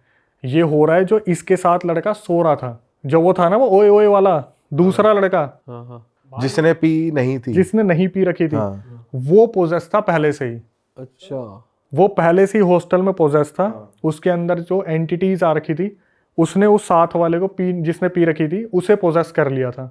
ये हो रहा है जो इसके साथ लड़का सो रहा था, जो वो था ना वो ओए ओए वाला दूसरा लड़का, जिसने पी नहीं थी, जिसने नहीं पी रखी थी, वो पोजेस था पहले से ही। अच्छा, वो पहले से ही हॉस्टल में पोजेस था। उसके अंदर जो एंटिटीज आ रखी थी, उसने उस साथ वाले को जिसने पी रखी थी उसे पोजेस कर लिया था।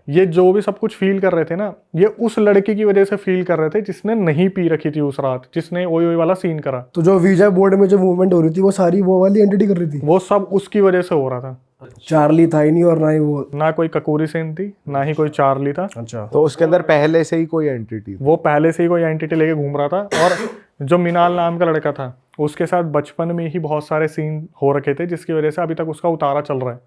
ये जो भी सब कुछ फील कर रहे थे ना, ये उस लड़के की वजह से फील कर रहे थे जिसने नहीं पी रखी थी उस रात, जिसने ओए ओए वाला सीन करा। तो जो वीजा बोर्ड में जो मूवमेंट हो रही थी वो सारी वो वाली एंटिटी कर रही थी। वो सब उसकी वजह से हो रहा था। चार्ली था ही नहीं और ना ही वो। ना कोई ककूरी सेन थी, ना ही कोई चार्ली था। अच्छा। तो उसके अंदर पहले से ही कोई एंटिटी वो पहले से ही कोई एंटिटी लेके घूम रहा था। और जो मिनाल नाम का लड़का था उसके साथ बचपन में ही बहुत सारे सीन हो रखे थे, जिसकी वजह से अभी तक उसका उतारा चल रहा है।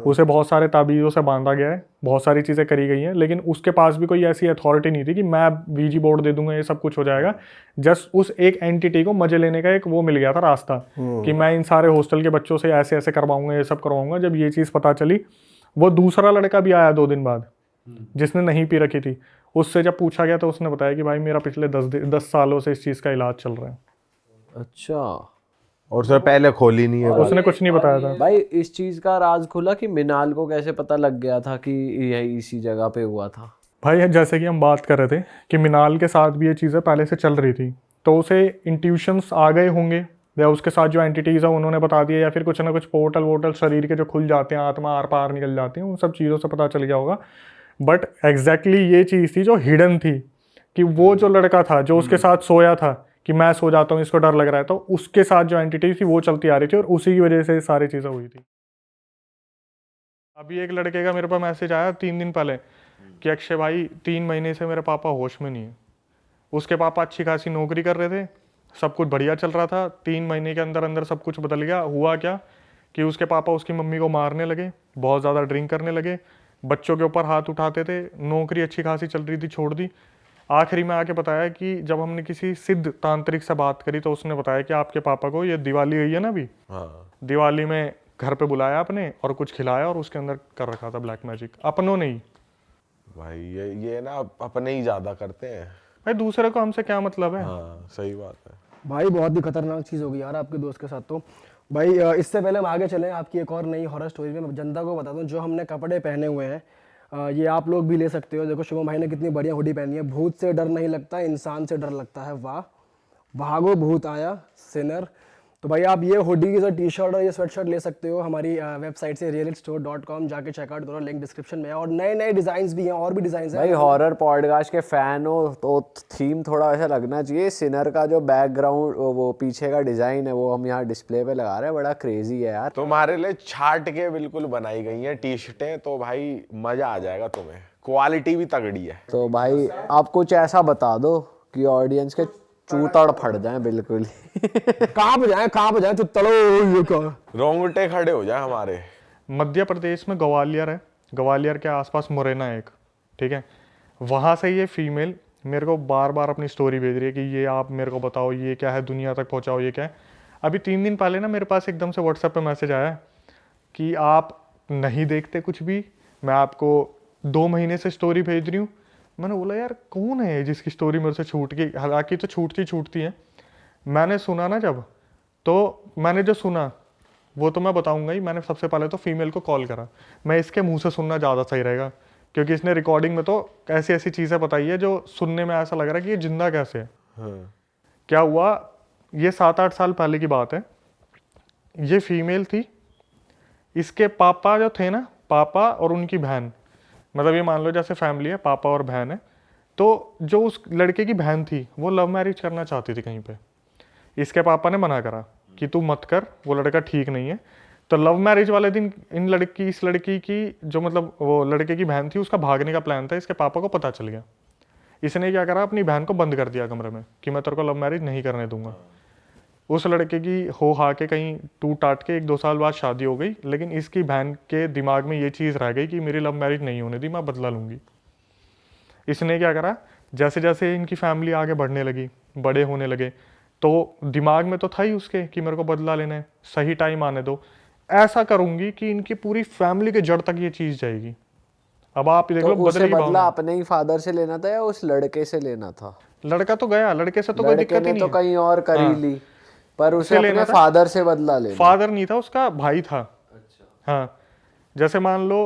उसे बहुत सारे ताबीज़ों से बांधा गया है, बहुत सारी चीज़ें करी गई हैं, लेकिन उसके पास भी कोई ऐसी अथॉरिटी नहीं थी कि मैं वीजी बोर्ड दे दूंगा ये सब कुछ हो जाएगा। जस्ट उस एक एंटिटी को मजे लेने का एक वो मिल गया था रास्ता कि मैं इन सारे हॉस्टल के बच्चों से ऐसे ऐसे करवाऊंगा, ये सब करवाऊंगा। जब ये चीज़ पता चली, वो दूसरा लड़का भी आया 2 दिन बाद जिसने नहीं पी रखी थी। उससे जब पूछा गया तो उसने बताया कि भाई मेरा पिछले 10 सालों से इस चीज़ का इलाज चल रहा है। अच्छा। और उसने पहले खोली नहीं है। उसने कुछ नहीं बताया था। भाई इस चीज का राज खुला कि मिनाल को कैसे पता लग गया था कि यही इसी जगह पे हुआ था? भाई जैसे कि हम बात कर रहे थे कि मिनाल के साथ भी ये चीज़ें पहले से चल रही थी, तो उसे इंट्यूशंस आ गए होंगे, या उसके साथ जो एंटिटीज़ है उन्होंने बता दिया, या फिर कुछ ना कुछ पोर्टल वोटल शरीर के जो खुल जाते हैं, आत्मा आर पार निकल जाती है, उन सब चीज़ों से पता चल गया होगा। बट एग्जैक्टली ये चीज़ थी जो हिडन थी, कि वो जो लड़का था जो उसके साथ सोया था कि मैं सो जाता हूँ इसको डर लग रहा है, तो उसके साथ जो एंटिटी थी वो चलती आ रही थी और उसी की वजह से ये सारी चीज़ें हुई थी। अभी एक लड़के का मेरे पास मैसेज आया 3 दिन पहले कि अक्षय भाई 3 महीने से मेरे पापा होश में नहीं है। उसके पापा अच्छी खासी नौकरी कर रहे थे, सब कुछ बढ़िया चल रहा था। 3 महीने के अंदर अंदर सब कुछ बदल गया। हुआ क्या कि उसके पापा उसकी मम्मी को मारने लगे, बहुत ज़्यादा ड्रिंक करने लगे, बच्चों के ऊपर हाथ उठाते थे, नौकरी अच्छी खासी चल रही थी छोड़ दी। आखिरी में आके बताया कि जब हमने किसी सिद्ध तांत्रिक से बात करी तो उसने बताया कि आपके पापा को ये दिवाली गई है ना अभी, दिवाली में घर पे बुलाया आपने और कुछ खिलाया और उसके अंदर कर रखा था ब्लैक मैजिक। अपनों नहीं भाई ये ना अपने ही ज्यादा करते हैं भाई, दूसरे को हमसे क्या मतलब है। हाँ सही बात है भाई बहुत ही खतरनाक चीज़ होगी यार आपके दोस्त के साथ। तो भाई इससे पहले हम आगे चलें आपकी एक और नई हॉरर स्टोरी में, मैं जनता को बता दूं जो हमने कपड़े पहने हुए हैं ये आप लोग भी ले सकते हो। देखो शुभम भाई ने कितनी बढ़िया हुडी पहनी है। भूत से डर नहीं लगता, इंसान से डर लगता है। वाह, भागो भूत आया सिनर। तो भाई आप ये हुडी की जो टी शर्ट और ये स्वेट शर्ट ले सकते हो हमारी वेबसाइट से realitstore.com, जाके चेकआउट करो, लिंक डिस्क्रिप्शन में है। और नए नए डिज़ाइंस भी हैं, और भी डिज़ाइंस हैं। भाई हॉरर पॉडकास्ट के फैन हो तो थीम थोड़ा वैसा लगना चाहिए। सिनर का जो बैकग्राउंड वो पीछे का डिजाइन है वो हम यहाँ डिस्प्ले पे लगा रहे हैं, बड़ा क्रेजी है यार। तुम्हारे लिए छाट के बिल्कुल बनाई गई हैं टी शर्टें, तो भाई मजा आ जाएगा तुम्हें, क्वालिटी भी तगड़ी है। तो भाई आप कुछ ऐसा बता दो कि ऑडियंस के चूतड़ फट जाए बिल्कुल। कहाँ पे जाए तो तड़ो ये का रोंगटे खड़े हो जाए हमारे। मध्य प्रदेश में ग्वालियर है, ग्वालियर के आसपास मुरैना है एक, ठीक है। वहाँ से ये फीमेल मेरे को बार बार अपनी स्टोरी भेज रही है कि ये आप मेरे को बताओ ये क्या है, दुनिया तक पहुँचाओ ये क्या है। अभी 3 दिन पहले ना मेरे पास एकदम से व्हाट्सएप पे मैसेज आया कि आप नहीं देखते कुछ भी, मैं आपको 2 महीने से स्टोरी भेज रही हूँ। मैंने बोला यार कौन है जिसकी स्टोरी मेरे से छूट गई, हालांकि तो छूटती है। मैंने सुना ना जब, तो मैंने जो सुना वो तो मैं बताऊंगा ही। मैंने सबसे पहले तो फीमेल को कॉल करा, मैं इसके मुंह से सुनना ज़्यादा सही रहेगा क्योंकि इसने रिकॉर्डिंग में तो ऐसी ऐसी चीज़ें बताई है जो सुनने में ऐसा लग रहा है कि ये जिंदा कैसे है। क्या हुआ, ये 7-8 साल पहले की बात है। ये फीमेल थी, इसके पापा जो थे ना, पापा और उनकी बहन, मतलब ये मान लो जैसे फैमिली है, पापा और बहन है। तो जो उस लड़के की बहन थी वो लव मैरिज करना चाहती थी कहीं पे। इसके पापा ने मना करा कि तू मत कर, वो लड़का ठीक नहीं है। तो लव मैरिज वाले दिन इस लड़की की जो मतलब वो लड़के की बहन थी उसका भागने का प्लान था। इसके पापा को पता चल गया। इसने क्या करा, अपनी बहन को बंद कर दिया कमरे में कि मैं तेरे को लव मैरिज नहीं करने दूंगा। उस लड़के की हो हा के कहीं टूट टाट के 1-2 साल बाद शादी हो गई, लेकिन इसकी बहन के दिमाग में ये चीज़ रह गई कि मेरी लव मैरिज नहीं होने दी, मैं बदला लूँगी। इसने क्या करा, जैसे जैसे इनकी फैमिली आगे बढ़ने लगी, बड़े होने लगे, तो दिमाग में तो था ही उसके कि मेरे को बदला लेना है, सही टाइम आने दो, ऐसा करूँगी कि इनकी पूरी फैमिली के जड़ तक ये चीज़ जाएगी। अब आप देख तो लो उसे बदले की बदला भावना। अपने ही फादर से लेना था या उस लड़के से लेना था? लड़का तो गया, लड़के से तो कोई लड़के दिक्कत ही ने नहीं तो है। कहीं और कर ही ली, पर उसे लेना अपने था। फादर से बदला लेना। फादर नहीं था, उसका भाई था। हाँ, जैसे मान लो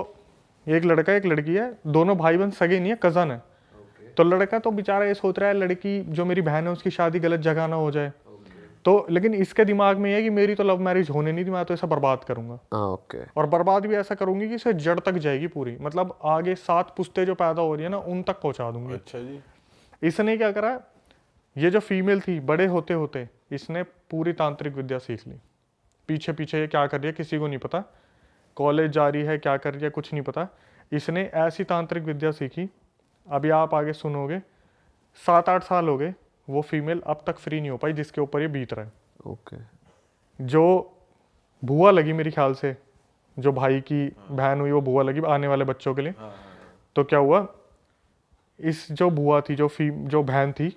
एक लड़का एक लड़की है, दोनों भाई बहन सगे नहीं है, कजन है। तो लड़का तो बेचारा ये सोच रहा है लड़की जो मेरी बहन है उसकी शादी गलत जगह ना हो जाए, तो लेकिन इसके दिमाग में ये है कि मेरी तो लव मैरिज होने नहीं थी, मैं तो इसे बर्बाद करूंगा, हाँ ओके। और बर्बाद भी ऐसा करूंगी कि इसे जड़ तक जाएगी पूरी, मतलब आगे 7 पुश्तें जो पैदा हो रही है ना उन तक पहुंचा दूंगी। अच्छा जी। इसने क्या करा, ये जो फीमेल थी बड़े होते होते इसने पूरी तांत्रिक विद्या सीख ली। पीछे पीछे ये क्या कर रही है किसी को नहीं पता, कॉलेज जा रही है क्या कर रही है कुछ नहीं पता, इसने ऐसी तांत्रिक विद्या सीखी, अभी आप आगे सुनोगे, 7-8 साल हो गए वो फीमेल अब तक फ्री नहीं हो पाई जिसके ऊपर ये बीत रहा है। ओके। जो बुआ लगी मेरे ख्याल से, जो भाई की बहन हुई वो बुआ लगी आने वाले बच्चों के लिए। तो क्या हुआ, इस जो बुआ थी, जो बहन थी,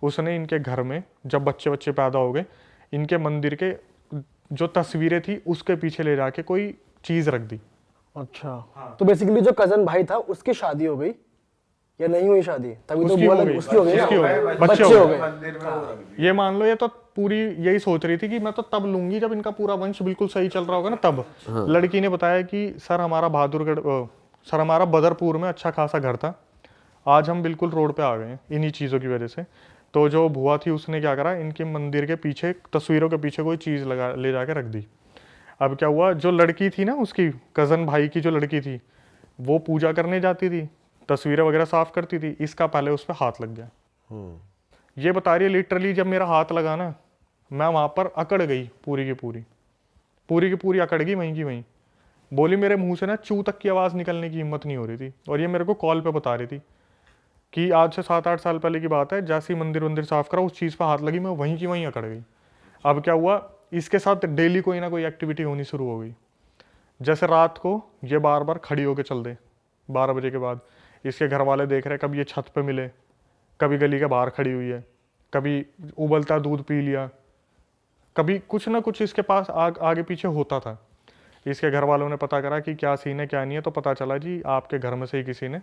उसने इनके घर में जब बच्चे पैदा हो गए, इनके मंदिर के जो तस्वीरें थी उसके पीछे ले जाके कोई चीज रख दी। अच्छा, तो बेसिकली जो कजन भाई था उसकी शादी हो गई या नहीं हुई शादी, तभी तो उसकी बुआ हो लग गई, उसकी हो गई ना, उसकी हो गई, बच्चे बच्चे हो हो गए। ये मान लो ये तो पूरी यही सोच रही थी कि मैं तो तब लूंगी जब इनका पूरा वंश बिल्कुल सही चल रहा होगा ना तब। लड़की ने बताया कि सर हमारा सर हमारा बदरपुर में अच्छा खासा घर था, आज हम बिल्कुल रोड पे आ गए हैं इन्हीं चीज़ों की वजह से। तो जो बुआ थी उसने क्या करा, इनके मंदिर के पीछे तस्वीरों के पीछे कोई चीज़ ले जाके रख दी। अब क्या हुआ, जो लड़की थी ना उसकी कज़न भाई की जो लड़की थी वो पूजा करने जाती थी, तस्वीरें वगैरह साफ करती थी, इसका पहले उस पर हाथ लग गया। ये बता रही है लिटरली जब मेरा हाथ लगा ना मैं वहाँ पर अकड़ गई, पूरी की पूरी अकड़ गई वहीं की वहीं। बोली मेरे मुंह से ना चू तक की आवाज़ निकलने की हिम्मत नहीं हो रही थी, और ये मेरे को कॉल पे बता रही थी कि आज से 7-8 साल पहले की बात है, जैसे ही मंदिर साफ करा उस चीज़ पर हाथ लगी, मैं वहीं की वहीं अकड़ गई। अब क्या हुआ, इसके साथ डेली कोई ना कोई एक्टिविटी होनी शुरू हो गई। जैसे रात को ये बार बार खड़ी होकर चल दे 12 बजे के बाद, इसके घर वाले देख रहे कभी ये छत पे मिले, कभी गली के बाहर खड़ी हुई है, कभी उबलता दूध पी लिया, कभी कुछ ना कुछ इसके पास आगे पीछे होता था। इसके घर वालों ने पता करा कि क्या सीन है क्या नहीं है, तो पता चला जी आपके घर में से ही किसी ने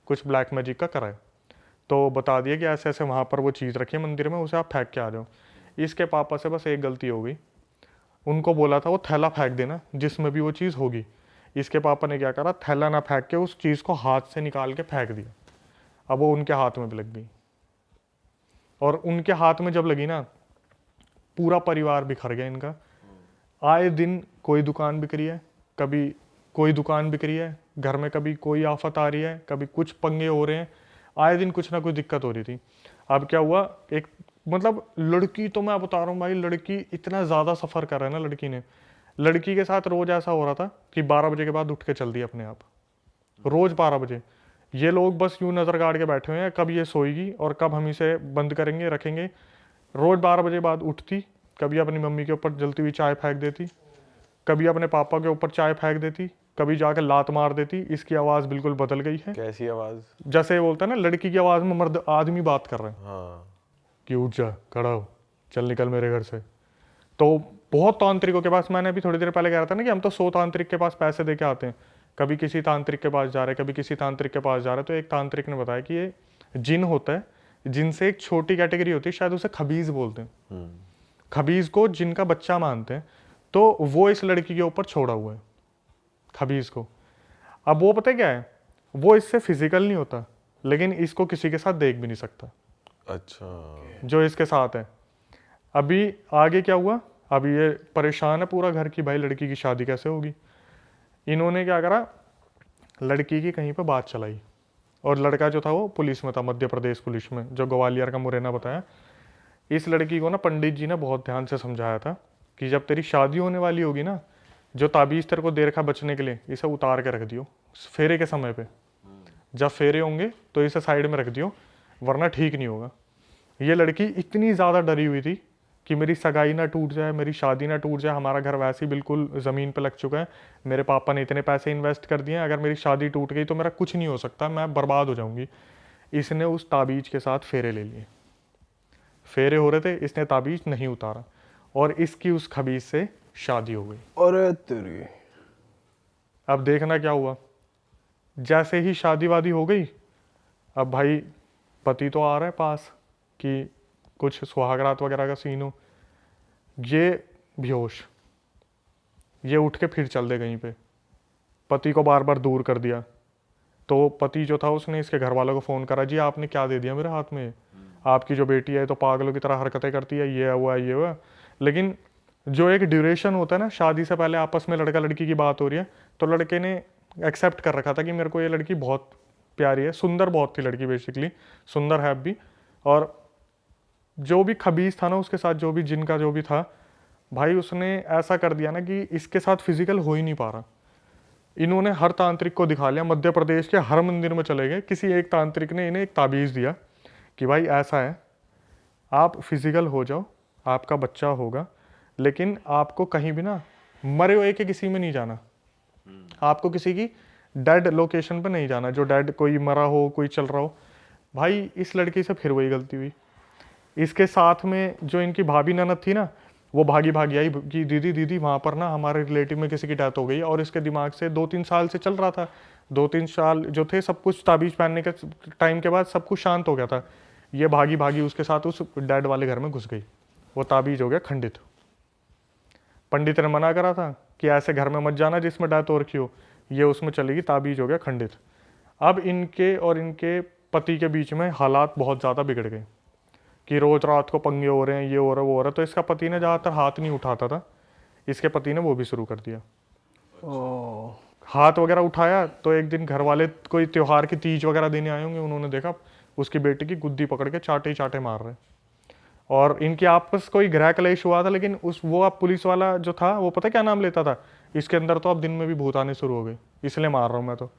कुछ ब्लैक मैजिक का करा है। तो बता दिया कि ऐसे ऐसे वहाँ पर वो चीज़ रखी है मंदिर में, उसे आप फेंक के आ जाओ। इसके पापा से बस एक गलती हो गई, उनको बोला था वो थैला फेंक देना जिसमें भी वो चीज़ होगी। इसके पापा ने क्या करा, थैला ना फेंक के उस चीज़ को हाथ से निकाल के फेंक दिया। अब वो उनके हाथ में भी लग गई, और उनके हाथ में जब लगी ना पूरा परिवार बिखर गया इनका। आए दिन कोई दुकान बिक रही है, कभी कोई दुकान बिक रही है घर में, कभी कोई आफत आ रही है, कभी कुछ पंगे हो रहे हैं, आए दिन कुछ ना कुछ दिक्कत हो रही थी। अब क्या हुआ, एक मतलब लड़की तो मैं बता रहा हूँ भाई, लड़की इतना ज़्यादा सफ़र कर रहा है ना लड़की ने। लड़की के साथ रोज़ ऐसा हो रहा था कि 12 बजे के बाद उठ के चल दी अपने आप, रोज़ 12 बजे। ये लोग बस यूँ नज़र गाड़ के बैठे हुए हैं कब ये सोएगी और कब हम इसे बंद करेंगे रखेंगे। रोज़ 12 बजे बाद उठती, कभी अपनी मम्मी के ऊपर जलती हुई चाय फेंक देती, कभी अपने पापा के ऊपर चाय फेंक देती, कभी जाकर लात मार देती। इसकी आवाज़ बिल्कुल बदल गई है। कैसी आवाज़? जैसे बोलता है ना लड़की की आवाज़ में मर्द आदमी बात कर रहे हैं। हाँ। कि उठ जा, खड़ा हो, चल निकल मेरे घर से। तो बहुत तांत्रिकों के पास, मैंने अभी थोड़ी देर पहले कह रहा था ना कि हम तो 100 तांत्रिक के पास पैसे दे के आते हैं, कभी किसी तांत्रिक के पास जा रहे, कभी किसी तांत्रिक के पास जा रहे। तो एक तांत्रिक ने बताया कि ये जिन होता है, जिनसे एक छोटी कैटेगरी होती है, शायद उसे खबीज बोलते हैं, खबीज को जिनका बच्चा मानते हैं। तो वो इस लड़की के ऊपर छोड़ा हुआ है खबीज को। अब वो पता है क्या है, वो इससे फिजिकल नहीं होता, लेकिन इसको किसी के साथ देख भी नहीं सकता। अच्छा। जो इसके साथ है। अभी आगे क्या हुआ, अभी ये परेशान है पूरा घर की, भाई लड़की की शादी कैसे होगी। इन्होंने क्या करा, लड़की की कहीं पे बात चलाई, और लड़का जो था वो पुलिस में था, मध्य प्रदेश पुलिस में, जो ग्वालियर का मुरैना बताया। इस लड़की को ना पंडित जी ने बहुत ध्यान से समझाया था कि जब तेरी शादी होने वाली होगी ना, जो ताबीज़ तेरे को दे रखा बचने के लिए, इसे उतार के रख दियो फेरे के समय पे। जब फेरे होंगे तो इसे साइड में रख दियो, वरना ठीक नहीं होगा। ये लड़की इतनी ज़्यादा डरी हुई थी कि मेरी सगाई ना टूट जाए, मेरी शादी ना टूट जाए, हमारा घर वैसे ही बिल्कुल ज़मीन पे लग चुका है, मेरे पापा ने इतने पैसे इन्वेस्ट कर दिए हैं, अगर मेरी शादी टूट गई तो मेरा कुछ नहीं हो सकता, मैं बर्बाद हो जाऊंगी। इसने उस ताबीज़ के साथ फेरे ले लिए, फेरे हो रहे थे, इसने ताबीज़ नहीं उतारा, और इसकी उस खबीज से शादी हो गई। और तेरी अब देखना क्या हुआ, जैसे ही शादी वादी हो गई, अब भाई पति तो आ रहा है पास कि कुछ सुहागरात वगैरह का सीन हो, ये बेहोश, ये उठ के फिर चल दे कहीं पे, पति को बार बार दूर कर दिया। तो पति जो था उसने इसके घर वालों को फ़ोन करा, जी आपने क्या दे दिया मेरे हाथ में, आपकी जो बेटी है तो पागलों की तरह हरकतें करती है, ये हुआ ये हुआ। लेकिन जो एक ड्यूरेशन होता है ना, शादी से पहले आपस में लड़का लड़की की बात हो रही है, तो लड़के ने एक्सेप्ट कर रखा था कि मेरे को ये लड़की बहुत प्यारी है, सुंदर बहुत थी लड़की, बेसिकली सुंदर है भी। और जो भी खबीस था ना उसके साथ, जो भी जिनका जो भी था भाई, उसने ऐसा कर दिया ना कि इसके साथ फिजिकल हो ही नहीं पा रहा। इन्होंने हर तांत्रिक को दिखा लिया, मध्य प्रदेश के हर मंदिर में चले गए, किसी एक तांत्रिक ने इन्हें एक ताबीज़ दिया कि भाई ऐसा है, आप फिजिकल हो जाओ, आपका बच्चा होगा, लेकिन आपको कहीं भी ना मरे हुए के किसी में नहीं जाना, आपको किसी की डेड लोकेशन पे नहीं जाना, जो डेड कोई मरा हो, कोई चल रहा हो। भाई इस लड़की से फिर वही गलती हुई। इसके साथ में जो इनकी भाभी ननद थी ना, वो भागी भागी आई कि दीदी दीदी वहाँ पर ना हमारे रिलेटिव में किसी की डेथ हो गई, और इसके दिमाग से 2-3 साल से चल रहा था, 2-3 साल जो थे सब कुछ ताबीज़ पहनने के टाइम के बाद सब कुछ शांत हो गया था। ये भागी भागी उसके साथ उस डैड वाले घर में घुस गई, वो ताबीज़ हो गया खंडित। पंडित ने मना करा था कि ऐसे घर में मत जाना जिसमें डेथ हो रखी हो, ये उसमें चलेगी, ताबीज़ हो गया खंडित। अब इनके और इनके पति के बीच में हालात बहुत ज़्यादा बिगड़ गए कि रोज़ रात को पंगे हो रहे हैं, ये हो रहा है वो हो रहा है। तो इसका पति ने ज़्यादातर हाथ नहीं उठाता था, इसके पति ने वो भी शुरू कर दिया। हाथ वगैरह उठाया तो एक दिन घर वाले कोई त्योहार की तीज वगैरह देने आए होंगे, उन्होंने देखा उसकी बेटी की गुद्दी पकड़ के चाटे ही चाटे मार रहे। और इनकी आपस कोई गृह कलेश हुआ था, लेकिन वो अब पुलिस वाला जो था वो पता क्या नाम लेता था, इसके अंदर तो अब दिन में भी भूत आने शुरू हो गए, इसलिए मार रहा हूँ मैं तो।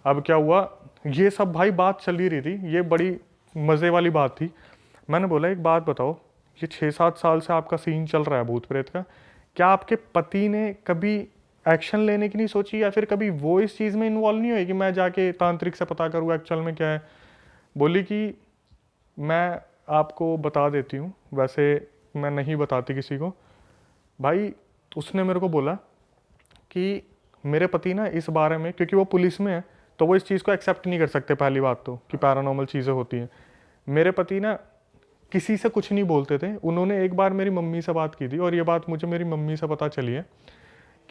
अब क्या हुआ, ये सब भाई बात चल ही रही थी, ये बड़ी मज़े वाली बात थी। मैंने बोला एक बात बताओ, ये 6-7 साल से आपका सीन चल रहा है भूत प्रेत का, क्या आपके पति ने कभी एक्शन लेने की नहीं सोची, या फिर कभी वो इस चीज़ में इन्वॉल्व नहीं हुए कि मैं जाके तांत्रिक से पता करूँ एक्चुअल में क्या है। बोली कि मैं आपको बता देती हूँ, वैसे मैं नहीं बताती किसी को। भाई उसने मेरे को बोला कि मेरे पति ना इस बारे में, क्योंकि वो पुलिस में है तो वो इस चीज़ को एक्सेप्ट नहीं कर सकते, पहली बात तो कि पैरानॉर्मल चीज़ें होती हैं। मेरे पति ना किसी से कुछ नहीं बोलते थे। उन्होंने एक बार मेरी मम्मी से बात की थी, और ये बात मुझे मेरी मम्मी से पता चली है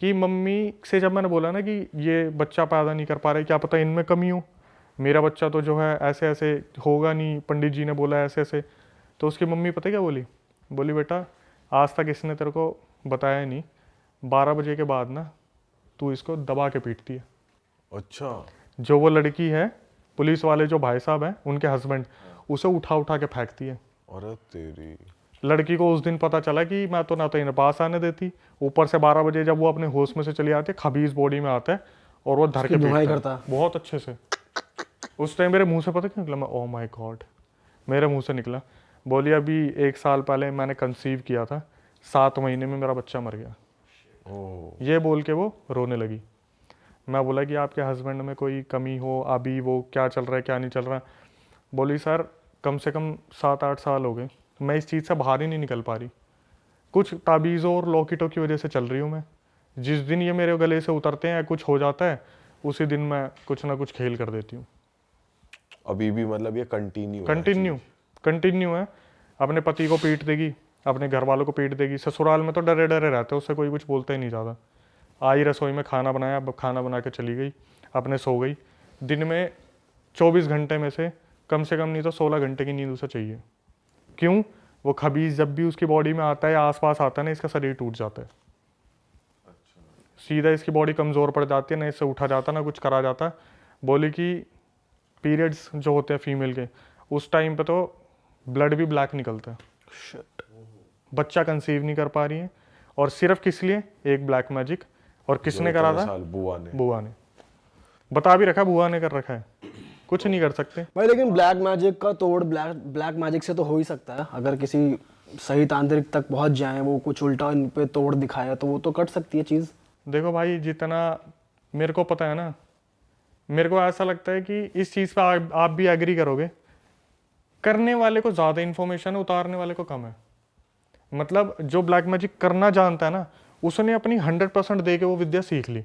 कि मम्मी से जब मैंने बोला ना कि ये बच्चा पैदा नहीं कर पा रहे, क्या पता इनमें कमी हो, मेरा बच्चा तो जो है ऐसे ऐसे होगा नहीं, पंडित जी ने बोला ऐसे ऐसे। तो उसकी मम्मी पता क्या बोली, बोली बेटा आज तक इसने तेरे को बताया नहीं, 12 बजे के बाद ना तू इसको दबा के पीटती है। अच्छा। जो वो लड़की है, पुलिस वाले जो भाई साहब हैं उनके हस्बैंड, उसे उठा उठा के फेंकती है। अरे तेरी। लड़की को उस दिन पता चला कि मैं तो ना तो इन्हें पास आने देती, ऊपर से 12 बजे जब वो अपने होश में से चली आती है, खबीज बॉडी में आता है और वो धर के पीटता है बहुत अच्छे से। उस टाइम मेरे मुंह से पता क्या निकला, मैं ओह माय गॉड, मेरे मुंह से निकला, बोली अभी 1 साल पहले मैंने कंसीव किया था, 7 महीने में मेरा बच्चा मर गया। ये बोल के वो रोने लगी। मैं बोला कि आपके हस्बैंड में कोई कमी हो, अभी वो क्या चल रहा है क्या नहीं चल रहा। बोली सर कम से कम 7-8 साल हो गए, मैं इस चीज़ से बाहर ही नहीं निकल पा रही, कुछ ताबीज़ों और लॉकेटों की वजह से चल रही हूँ मैं। जिस दिन ये मेरे गले से उतरते हैं या कुछ हो जाता है, उसी दिन मैं कुछ ना कुछ खेल कर देती हूँ। अभी भी मतलब ये कंटिन्यू है। अपने पति को पीट देगी, अपने घर वालों को पीट देगी, ससुराल में तो डरे डरे रहते, उससे कोई कुछ बोलता ही नहीं ज़्यादा। आई रसोई में खाना बनाया, खाना बना के चली गई, अपने सो गई। दिन में 24 घंटे में से कम नहीं तो 16 घंटे की नींद उसे चाहिए। क्यों? वो खबीज जब भी उसकी बॉडी में आता है या आसपास आता है ना, इसका शरीर टूट जाता है। सीधा इसकी बॉडी कमज़ोर पड़ जाती है, ना इससे उठा जाता ना कुछ करा जाता। बोली कि पीरियड्स जो होते हैं फीमेल के, उस टाइम पे तो ब्लड भी ब्लैक निकलता है। बच्चा कंसीव नहीं कर पा रही है, और सिर्फ किस लिए? एक ब्लैक मैजिक। और किसने करा था? बुआ ने बता भी रखा, बुआ ने कर रखा है, कुछ नहीं कर सकते भाई। लेकिन ब्लैक मैजिक का तोड़ ब्लैक मैजिक से तो हो ही सकता है, अगर किसी सही तांत्रिक तक पहुंच जाए, वो कुछ उल्टा इन पे तोड़ दिखाया तो वो तो कट सकती है चीज़। देखो भाई, जितना मेरे को पता है ना, मेरे को ऐसा लगता है कि इस चीज़ पर आप भी एग्री करोगे, करने वाले को ज़्यादा इन्फॉर्मेशन है, उतारने वाले को कम है। मतलब जो ब्लैक मैजिक करना जानता है ना, उसने अपनी 100% दे के वो विद्या सीख ली,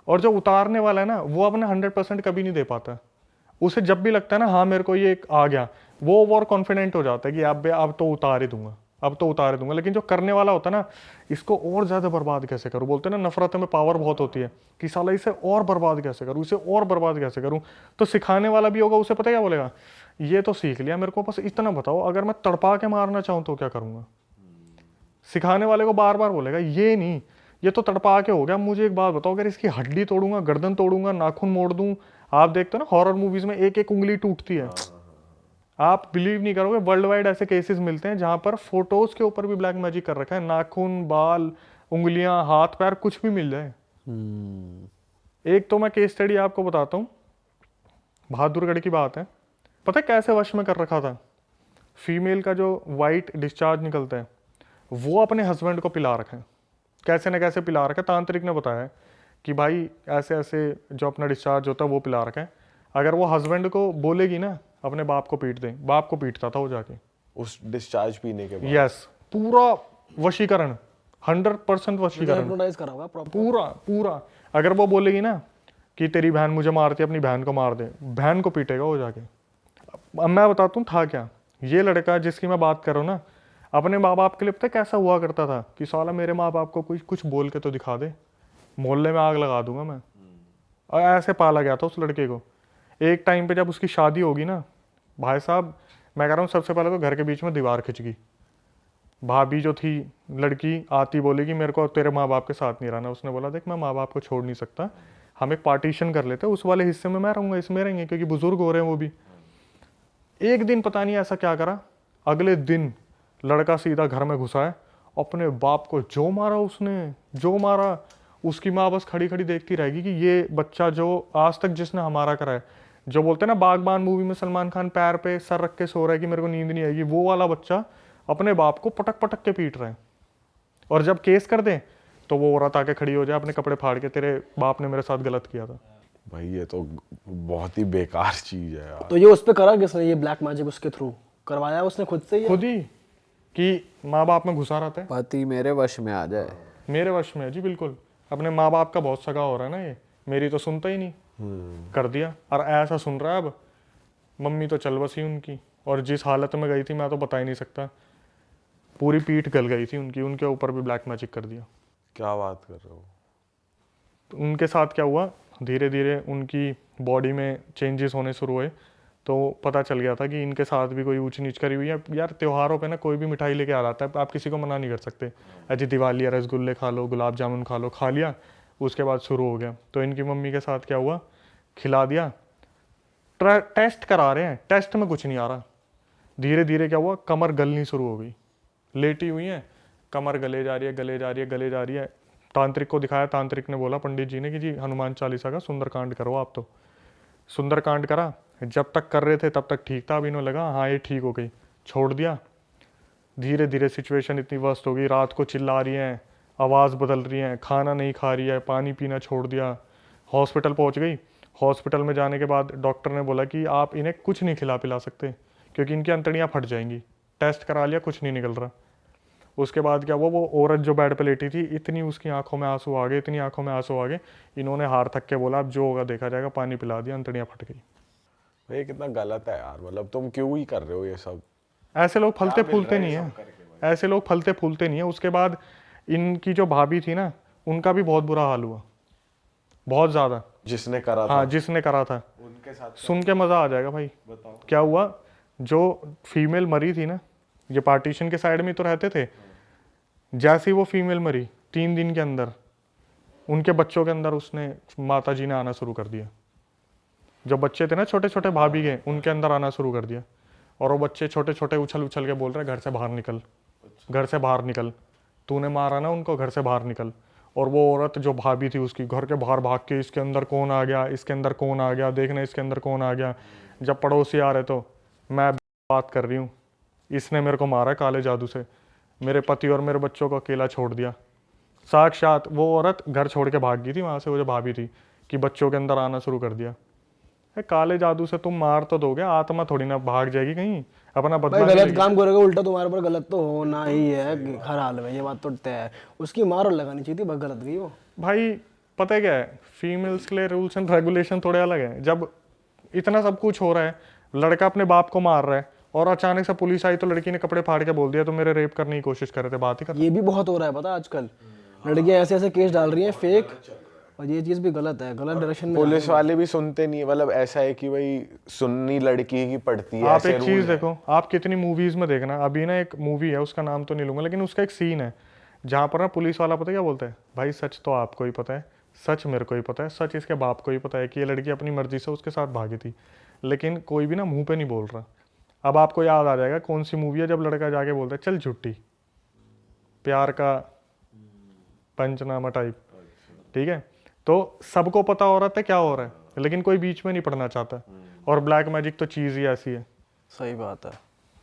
और जो उतारने वाला है ना, वो अपना 100% कभी नहीं दे पाता। उसे जब भी लगता है ना हाँ मेरे को ये आ गया, वो ओवर कॉन्फिडेंट हो जाता है कि अब तो उतार ही दूंगा, अब तो उतार दूंगा। लेकिन जो करने वाला होता है ना, इसको और ज़्यादा बर्बाद कैसे करूँ, बोलते हैं ना नफरत में पावर बहुत होती है, कि साला इसे और बर्बाद कैसे करूँ, इसे और बर्बाद कैसे करूँ। तो सिखाने वाला भी होगा, उसे पता क्या बोलेगा, ये तो सीख लिया, मेरे को बस इतना बताओ, अगर मैं तड़पा के मारना चाहूँ तो क्या करूँगा। सिखाने वाले को बार बार बोलेगा ये नहीं, ये तो तड़पा के हो गया, मुझे एक बात बताओ, अगर इसकी हड्डी तोड़ूंगा, गर्दन तोड़ूंगा, नाखून मोड़ दूं, आप देखते हो ना हॉरर मूवीज में एक एक उंगली टूटती है, आप बिलीव नहीं करोगे, वर्ल्ड वाइड ऐसे केसेस मिलते हैं जहां पर फोटोज के ऊपर भी ब्लैक मैजिक कर रखा है, नाखून, बाल, उंगलियां, हाथ पैर कुछ भी मिल जाए। एक तो मैं केस स्टडी आपको बताता हूँ, बहादुरगढ़ की बात है। पता है कैसे वश में कर रखा था, फीमेल का जो वाइट डिस्चार्ज निकलता है वो अपने हस्बैंड को पिला रखा है, कैसे न कैसे पिला रखा है। तांत्रिक ने बताया कि भाई ऐसे ऐसे जो अपना डिस्चार्ज होता है वो पिला रखा है, अगर वो हस्बैंड को बोलेगी ना अपने बाप को पीट दे, बाप को पीटता था वो जाके उस डिस्चार्ज पीने के बाद। यस, पूरा वशीकरण, 100% वशीकरण, हिप्नोटाइज करा हुआ प्रॉपर। पूरा पूरा। अगर वो बोलेगी ना कि तेरी बहन मुझे मारती है, अपनी बहन को मार दे, बहन को पीटेगा वो जाके। अब मैं बताता हूँ था क्या, ये लड़का जिसकी मैं बात कर रहा हूँ ना, अपने माँ बाप के लिए पता है कैसा हुआ करता था कि साला मेरे माँ बाप को कुछ बोल के तो दिखा दे, मोहल्ले में आग लगा दूंगा मैं। और ऐसे पाला गया था उस लड़के को। एक टाइम पे जब उसकी शादी होगी ना, भाई साहब मैं कह रहा हूँ, सबसे पहले तो घर के बीच में दीवार खिंच गई। भाभी जो थी लड़की आती बोली कि मेरे को तेरे माँ बाप के साथ नहीं रहना। उसने बोला देख मैं माँ बाप को छोड़ नहीं सकता, हम एक पार्टीशन कर लेते, उस वाले हिस्से में मैं रहूँगा, इसमें रहेंगे, क्योंकि बुजुर्ग हो रहे हैं वो भी। एक दिन पता नहीं ऐसा क्या करा, अगले दिन लड़का सीधा घर में घुसा है, अपने बाप को जो मारा उसने, जो मारा। उसकी माँ बस खड़ी खड़ी देखती रहेगी कि ये बच्चा जो आज तक जिसने हमारा करा है, जो बोलते हैं ना बागबान मूवी में सलमान खान पैर पे सर रख के सो रहा है कि मेरे को नींद नहीं आएगी, वो वाला बच्चा अपने बाप को पटक पटक के पीट रहा है। और जब केस कर दे तो वो औरत आके खड़ी हो जाए अपने कपड़े फाड़ के, तेरे बाप ने मेरे साथ गलत किया था। भाई ये तो बहुत ही बेकार चीज है यार। तो ये उस पे करा किसने, ये ब्लैक मैजिक उसके थ्रू करवाया उसने खुद से ही? खुद ही, कि माँ बाप में घुसा रहता है, पति मेरे वश में आ जाए। मेरे वश में है जी, बिल्कुल। अपने माँ बाप का बहुत सगा हो रहा है ना ये, मेरी तो सुनता ही नहीं, कर दिया। और ऐसा सुन रहा है अब, मम्मी तो चल बसी उनकी, और जिस हालत में गई थी मैं तो बता ही नहीं सकता, पूरी पीठ गल गई थी उनकी, उनके ऊपर भी ब्लैक मैजिक कर दिया। क्या बात कर रहे हो? तो उनके साथ क्या हुआ, धीरे धीरे उनकी बॉडी में चेंजेस होने शुरू हुए, तो पता चल गया था कि इनके साथ भी कोई ऊंच नीच करी हुई है। यार त्योहारों पे ना कोई भी मिठाई लेके आ जाता है, आप किसी को मना नहीं कर सकते, अजी दिवाली है रसगुल्ले खा लो, गुलाब जामुन खा लो, खा लिया, उसके बाद शुरू हो गया। तो इनकी मम्मी के साथ क्या हुआ, खिला दिया, टेस्ट करा रहे हैं, टेस्ट में कुछ नहीं आ रहा। धीरे धीरे क्या हुआ, कमर गलनी शुरू हो गई, लेटी हुई है, कमर गले जा रही है, गले जा रही है, गले जा रही है। तांत्रिक को दिखाया, तांत्रिक ने बोला पंडित जी ने कि जी हनुमान चालीसा का सुंदरकांड करो आप। तो सुंदरकांड करा, जब तक कर रहे थे तब तक ठीक था, अब इन्होंने लगा हाँ ये ठीक हो गई, छोड़ दिया। धीरे धीरे सिचुएशन इतनी वर्स्ट हो गई, रात को चिल्ला रही हैं, आवाज़ बदल रही है, खाना नहीं खा रही है, पानी पीना छोड़ दिया। हॉस्पिटल पहुंच गई, हॉस्पिटल में जाने के बाद डॉक्टर ने बोला कि आप इन्हें कुछ नहीं खिला पिला सकते क्योंकि इनकी अंतड़ियाँ फट जाएंगी। टेस्ट करा लिया, कुछ नहीं निकल रहा। उसके बाद क्या हुआ, वो औरत जो बेड पे लेटी थी, इतनी उसकी आंखों में आंसू आ गए, इतनी आंखों में आंसू आ गए, इन्होंने हार थक के बोला अब जो होगा देखा जाएगा, पानी पिला दिया, अंतड़ियाँ फट गई। ये कितना गलत है यार, मतलब तुम क्यों ही कर रहे हो ये सब? ऐसे लोग फलते फूलते नहीं है, ऐसे लोग फलते फूलते नहीं है। उसके बाद इनकी जो भाभी थी ना, उनका भी बहुत बुरा हाल हुआ, बहुत ज़्यादा। जिसने करा था? हाँ, जिसने करा था, उनके साथ सुन के मज़ा आ जाएगा भाई। बताओ क्या हुआ, जो फीमेल मरी थी ना, ये पार्टीशन के साइड में तो रहते थे, जैसे ही वो फीमेल मरी 3 दिन के अंदर उनके बच्चों के अंदर उसने, माता जी ने आना शुरू कर दिया। जो बच्चे थे ना छोटे छोटे भाभी के, उनके अंदर आना शुरू कर दिया। और वो बच्चे छोटे छोटे उछल उछल के बोल रहे घर से बाहर निकल, घर से बाहर निकल, तूने मारा ना उनको, घर से बाहर निकल। और वो औरत जो भाभी थी उसकी, घर के बाहर भाग के इसके अंदर कौन आ गया, इसके अंदर कौन आ गया, देखना इसके अंदर कौन आ गया। जब पड़ोसी आ रहे तो मैं बात कर रही हूँ, इसने मेरे को मारा काले जादू से, मेरे पति और मेरे बच्चों को अकेला छोड़ दिया। साक्षात वो औरत घर छोड़ के भाग गई थी वहाँ से, वो जो भाभी थी, कि बच्चों के अंदर आना शुरू कर दिया। काले जादू से तुम मार तो दोगे, आत्मा थोड़ी ना भाग जाएगी कहीं, अपना भाई बदला गलत नहीं काम करोगे उल्टा तुम्हारे ऊपर गलत तो होना ही है हर हाल में, ये बात तो तय है। उसकी मार और लगानी चाहिए थी, बस गलत गई वो। भाई पता है क्या है, फीमेल्स के लिए रूल्स एंड रेगुलेशन थोड़े अलग हैं। जब इतना सब कुछ हो रहा है, लड़का अपने बाप को मार रहा है, और अचानक से पुलिस आई तो लड़की ने कपड़े फाड़ के बोल दिया तो मेरे रेप करने की कोशिश कर रहे थे, बात ही कर। ये भी बहुत हो रहा है पता है आजकल, लड़कियां ऐसे ऐसे केस डाल रही हैं फेक, और ये चीज़ भी गलत है, गलत डायरेक्शन में। पुलिस वाले भी सुनते नहीं है, मतलब ऐसा है कि भाई सुन्नी लड़की की पड़ती है, आप ऐसे एक रूल चीज़ है। देखो, आप कितनी मूवीज में देखना, अभी ना एक मूवी है उसका नाम तो नहीं लूंगा, लेकिन उसका एक सीन है जहाँ पर ना पुलिस वाला पता है क्या बोलता है, भाई सच तो आपको ही पता है, सच मेरे को ही पता है, सच इसके बाप को ही पता है कि ये लड़की अपनी मर्जी से उसके साथ भागी थी, लेकिन कोई भी ना मुंह पे नहीं बोल रहा। अब आपको याद आ जाएगा कौन सी मूवी है जब लड़का जाके बोलता है चल छुट्टी, प्यार का पंचनामा टाइप, ठीक है। तो सबको पता हो रहा था क्या हो रहा है, लेकिन कोई बीच में नहीं पड़ना चाहता। और ब्लैक मैजिक तो चीज़ ही ऐसी है, सही बात है।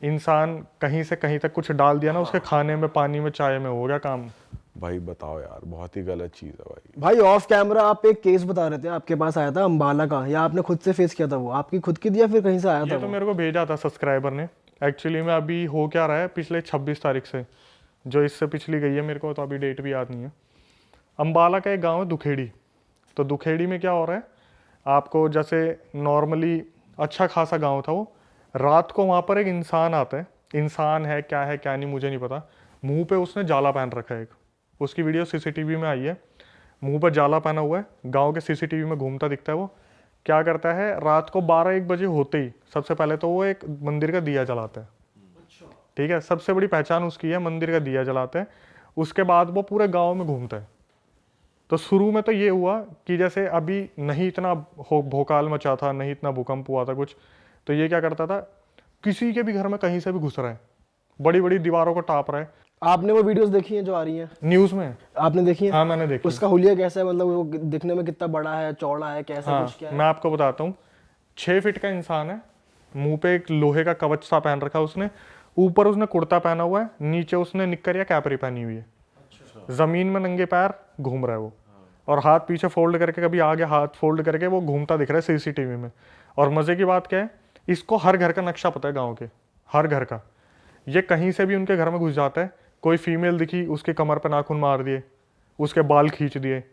इंसान कहीं से कहीं तक कुछ डाल दिया ना उसके खाने में, पानी में, चाय में, हो गया काम। भाई बताओ यार, बहुत ही गलत चीज है भाई। भाई ऑफ कैमरा आप एक केस बता रहे थे, आपके पास आया था अंबाला का, या आपने खुद से फेस किया था? वो आपकी खुद की थी या फिर कहीं से आया था ये तो वो? मेरे को भेजा था सब्सक्राइबर ने। एक्चुअली में अभी हो क्या रहा है, पिछले 26 तारीख से, जो इससे पिछली गई है, मेरे को तो अभी डेट भी याद नहीं है। अंबाला का एक गाँव है दुखेड़ी, तो दुखेड़ी में क्या हो रहा है, आपको जैसे नॉर्मली अच्छा खासा गाँव था वो, रात को वहाँ पर एक इंसान आता है, इंसान है क्या नहीं मुझे नहीं पता, मुंह पे उसने जाला पहन रखा है एक, उसकी वीडियो सीसीटीवी में आई है, मुंह पर जाला पहना हुआ है, गांव के सीसीटीवी में घूमता दिखता है। वो क्या करता है, रात को 12-1 बजे होते ही सबसे पहले तो वो एक मंदिर का दिया जलाता है, ठीक है, सबसे बड़ी पहचान उसकी है, मंदिर का दिया जलाता है। उसके बाद वो पूरे गाँव में घूमता है। तो शुरू में तो ये हुआ कि जैसे अभी नहीं इतना भोकाल मचा था, नहीं इतना भूकंप हुआ था कुछ, तो ये क्या करता था, किसी के भी घर में कहीं से भी घुस रहा है, बड़ी बड़ी दीवारों को टाप रहा है। आपने वो वीडियोस देखी हैं जो आ रही हैं न्यूज़ में? आपने देखी है? हाँ मैंने देखी। उसका हुलिया कैसा है, मतलब वो दिखने में कितना बड़ा है, चौड़ा है, कैसा हाँ कुछ क्या है? मैं आपको बताता हूँ, 6 फीट का इंसान है, मुंह पे एक लोहे का कवच सा पहन रखा है उसने, ऊपर उसने कुर्ता पहना हुआ है, नीचे उसने निक्कर या कैपरी पहनी हुई है, जमीन में नंगे पैर घूम रहा है वो, और हाथ पीछे फोल्ड करके, कभी आगे हाथ फोल्ड करके वो घूमता दिख रहा है सीसीटीवी में। और मजे की बात क्या है, इसको हर घर का नक्शा पता है, गाँव के हर घर का। ये कहीं से भी उनके घर में घुस जाता है, कोई फीमेल दिखी उसके कमर पे नाखून मार दिए, उसके बाल खींच दिए,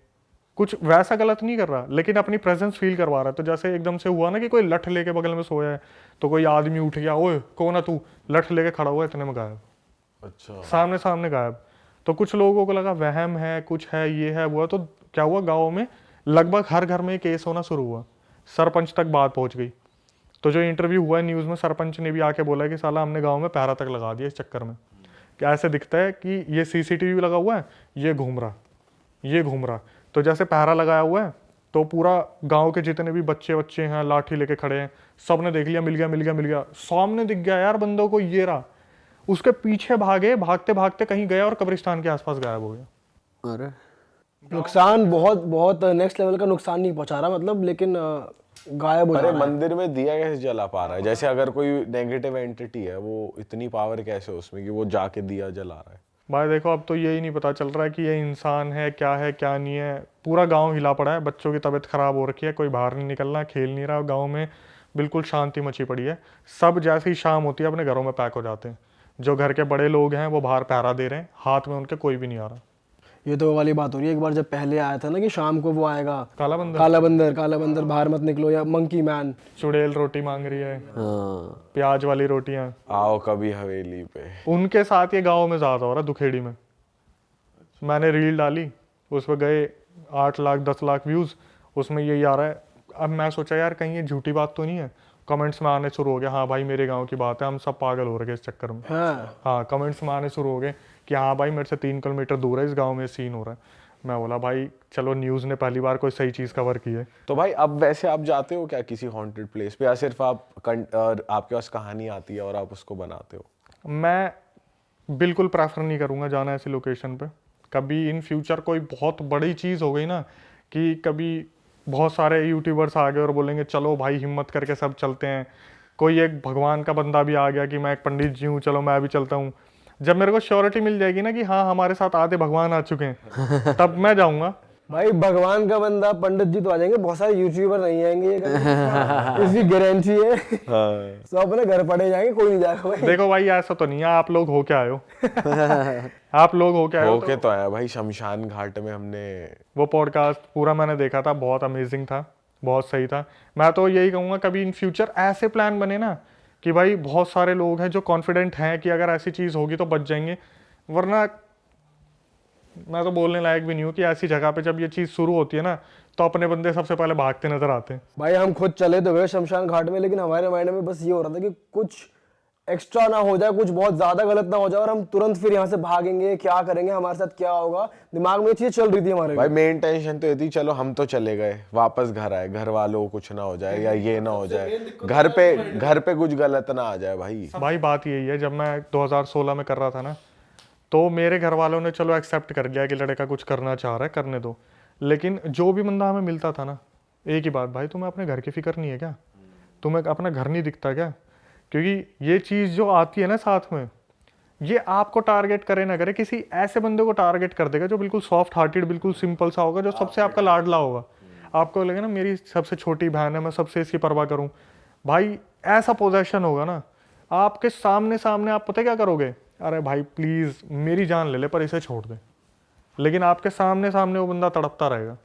कुछ वैसा गलत नहीं कर रहा, लेकिन अपनी प्रेजेंस फील करवा रहा है। तो जैसे एकदम से हुआ ना कि कोई लठ लेके बगल में सोया है, तो कोई आदमी उठ गया, ओए कौन है तू, लठ लेके खड़ा हुआ है, इतने में गायब, अच्छा, सामने सामने गायब। तो कुछ लोगों को लगा वहम है, कुछ है, ये है वो है। तो क्या हुआ, गाँव में लगभग हर घर में केस होना शुरू हुआ, सरपंच तक बात पहुंच गई। तो जो इंटरव्यू हुआ है न्यूज़ में, सरपंच ने भी आके बोला कि साला हमने गांव में पहरा तक लगा दिया इस चक्कर में, कि ऐसे दिखता है कि ये सीसीटीवी लगा हुआ है, ये घूम रहा। तो जैसे पहरा लगाया हुआ है, तो पूरा गांव के जितने भी बच्चे हैं लाठी लेके खड़े हैं, सब ने देख लिया, मिल गया, सामने दिख गया यार बंदों को, ये रहा। उसके पीछे भागे, भागते भागते कहीं गया और कब्रिस्तान के आसपास गायब हो गया। अरे नुकसान बहुत बहुत नेक्स्ट लेवल का नुकसान नहीं पहुंचा रहा, मतलब, लेकिन गायब हो जा अरे रहा है। मंदिर में दिया कैसे जला पा रहा है? जैसे अगर कोई नेगेटिव एंटिटी है, वो इतनी पावर कैसे उसमें कि वो जाके दिया जला रहा है? भाई देखो, अब तो यही नहीं पता चल रहा है कि ये इंसान है क्या नहीं है। पूरा गांव हिला पड़ा है, बच्चों की तबीयत खराब हो रखी है, कोई बाहर नहीं निकलना, खेल नहीं रहा, गांव में बिल्कुल शांति मची पड़ी है। सब जैसे ही शाम होती है अपने घरों में पैक हो जाते हैं। जो घर के बड़े लोग हैं वो बाहर पहरा दे रहे हैं, हाथ में उनके कोई भी नहीं आ रहा। ये तो वो वाली बात हो रही है, एक बार जब पहले आया था ना कि शाम को वो आएगा, काला बंदर काला बंदर बाहर मत निकलो, या मंकी मैन। चुड़ैल रोटी मांग रही है, हाँ प्याज वाली रोटियां, आओ कभी हवेली पे। उनके साथ ये गाँव में ज़्यादा हो रहा है, दुखेड़ी में। मैंने रील डाली, उस पर गए 8 लाख 10 लाख व्यूज़, उसमें यही आ रहा है। अब मैं सोचा यार कहीं ये झूठी बात तो नहीं है, कमेंट्स में आने शुरू हो गया, हाँ भाई मेरे गांव की बात है, हम सब पागल हो रहे हैं इस चक्कर में। हाँ कमेंट्स में आने शुरू हो गए कि हाँ भाई मेरे से 3 किलोमीटर दूर है, इस गांव में सीन हो रहा है। मैं बोला भाई चलो, न्यूज़ ने पहली बार कोई सही चीज़ कवर की है। तो भाई अब वैसे आप जाते हो क्या किसी हॉन्टेड प्लेस पे, या सिर्फ आपके पास कहानी आती है और आप उसको बनाते हो? मैं बिल्कुल प्रेफर नहीं करूँगा जाना ऐसी लोकेशन पे। कभी इन फ्यूचर कोई बहुत बड़ी चीज़ हो गई ना, कि कभी बहुत सारे यूट्यूबर्स आ गए और बोलेंगे चलो भाई हिम्मत करके सब चलते हैं, कोई एक भगवान का बंदा भी आ गया कि मैं एक पंडित जी हूँ, चलो मैं भी चलता हूँ, जब मेरे को श्योरिटी मिल जाएगी ना कि हाँ हमारे साथ आधे भगवान आ चुके हैं, तब मैं जाऊँगा। भाई भगवान का बंदा, पंडित जी तो आ जाएंगे, बहुत सारे यूट्यूबर नहीं आएंगे, ये इसकी गारंटी है। सब अपने घर पड़े जाएंगे, कोई नहीं जाएगा भाई। देखो भाई ऐसा तो नहीं है, आप लोग हो क्या आए हो आप लोग हो क्या आए हो। ओके तो आया भाई, शमशान घाट में हमने वो पॉडकास्ट पूरा मैंने देखा था, बहुत अमेजिंग था, बहुत सही था। मैं तो यही कहूँगा कभी इन फ्यूचर ऐसे प्लान बने ना कि भाई बहुत सारे लोग हैं जो कॉन्फिडेंट हैं कि अगर ऐसी चीज़ होगी तो बच जाएंगे, वरना मैं तो बोलने लायक भी नहीं हूँ कि ऐसी जगह पे जब ये चीज़ शुरू होती है ना तो अपने बंदे सबसे पहले भागते नजर आते हैं। भाई हम खुद चले तो गए शमशान घाट में, लेकिन हमारे माइंड में बस ये हो रहा था कि कुछ एक्स्ट्रा ना हो जाए, कुछ बहुत ज्यादा गलत ना हो जाए और हम तुरंत फिर यहाँ से भागेंगे, क्या करेंगे, हमारे साथ क्या होगा, दिमाग में ये चीज चल रही थी हमारे। भाई मेन टेंशन तो ये थी, चलो हम तो चले गए, वापस घर आए, घर वालों को कुछ ना हो जाए या ये ना हो जाए, घर पे कुछ गलत ना आ जाए भाई। भाई बात यही है, जब मैं 2016 में कर रहा था ना तो मेरे घर वालों ने चलो एक्सेप्ट कर लिया कि लड़का कुछ करना चाह रहा है, करने दो। लेकिन जो भी बंदा हमें मिलता था ना, एक ही बात, भाई तुम्हें अपने घर की फिक्र नहीं है क्या, तुम्हें अपना घर नहीं दिखता क्या? क्योंकि ये चीज़ जो आती है ना साथ में, ये आपको टारगेट करे ना करे, किसी ऐसे बंदे को टारगेट कर देगा जो बिल्कुल सॉफ्ट हार्टेड, बिल्कुल सिंपल सा होगा, जो सबसे आपका लाडला होगा। आपको लगेगा ना मेरी सबसे छोटी बहन है, मैं सबसे इसकी परवाह करूं। भाई ऐसा पोजेशन होगा ना आपके सामने सामने, आप पता है क्या करोगे, अरे भाई प्लीज़ मेरी जान ले ले पर इसे छोड़ दे, लेकिन आपके सामने सामने वो बंदा तड़पता रहेगा।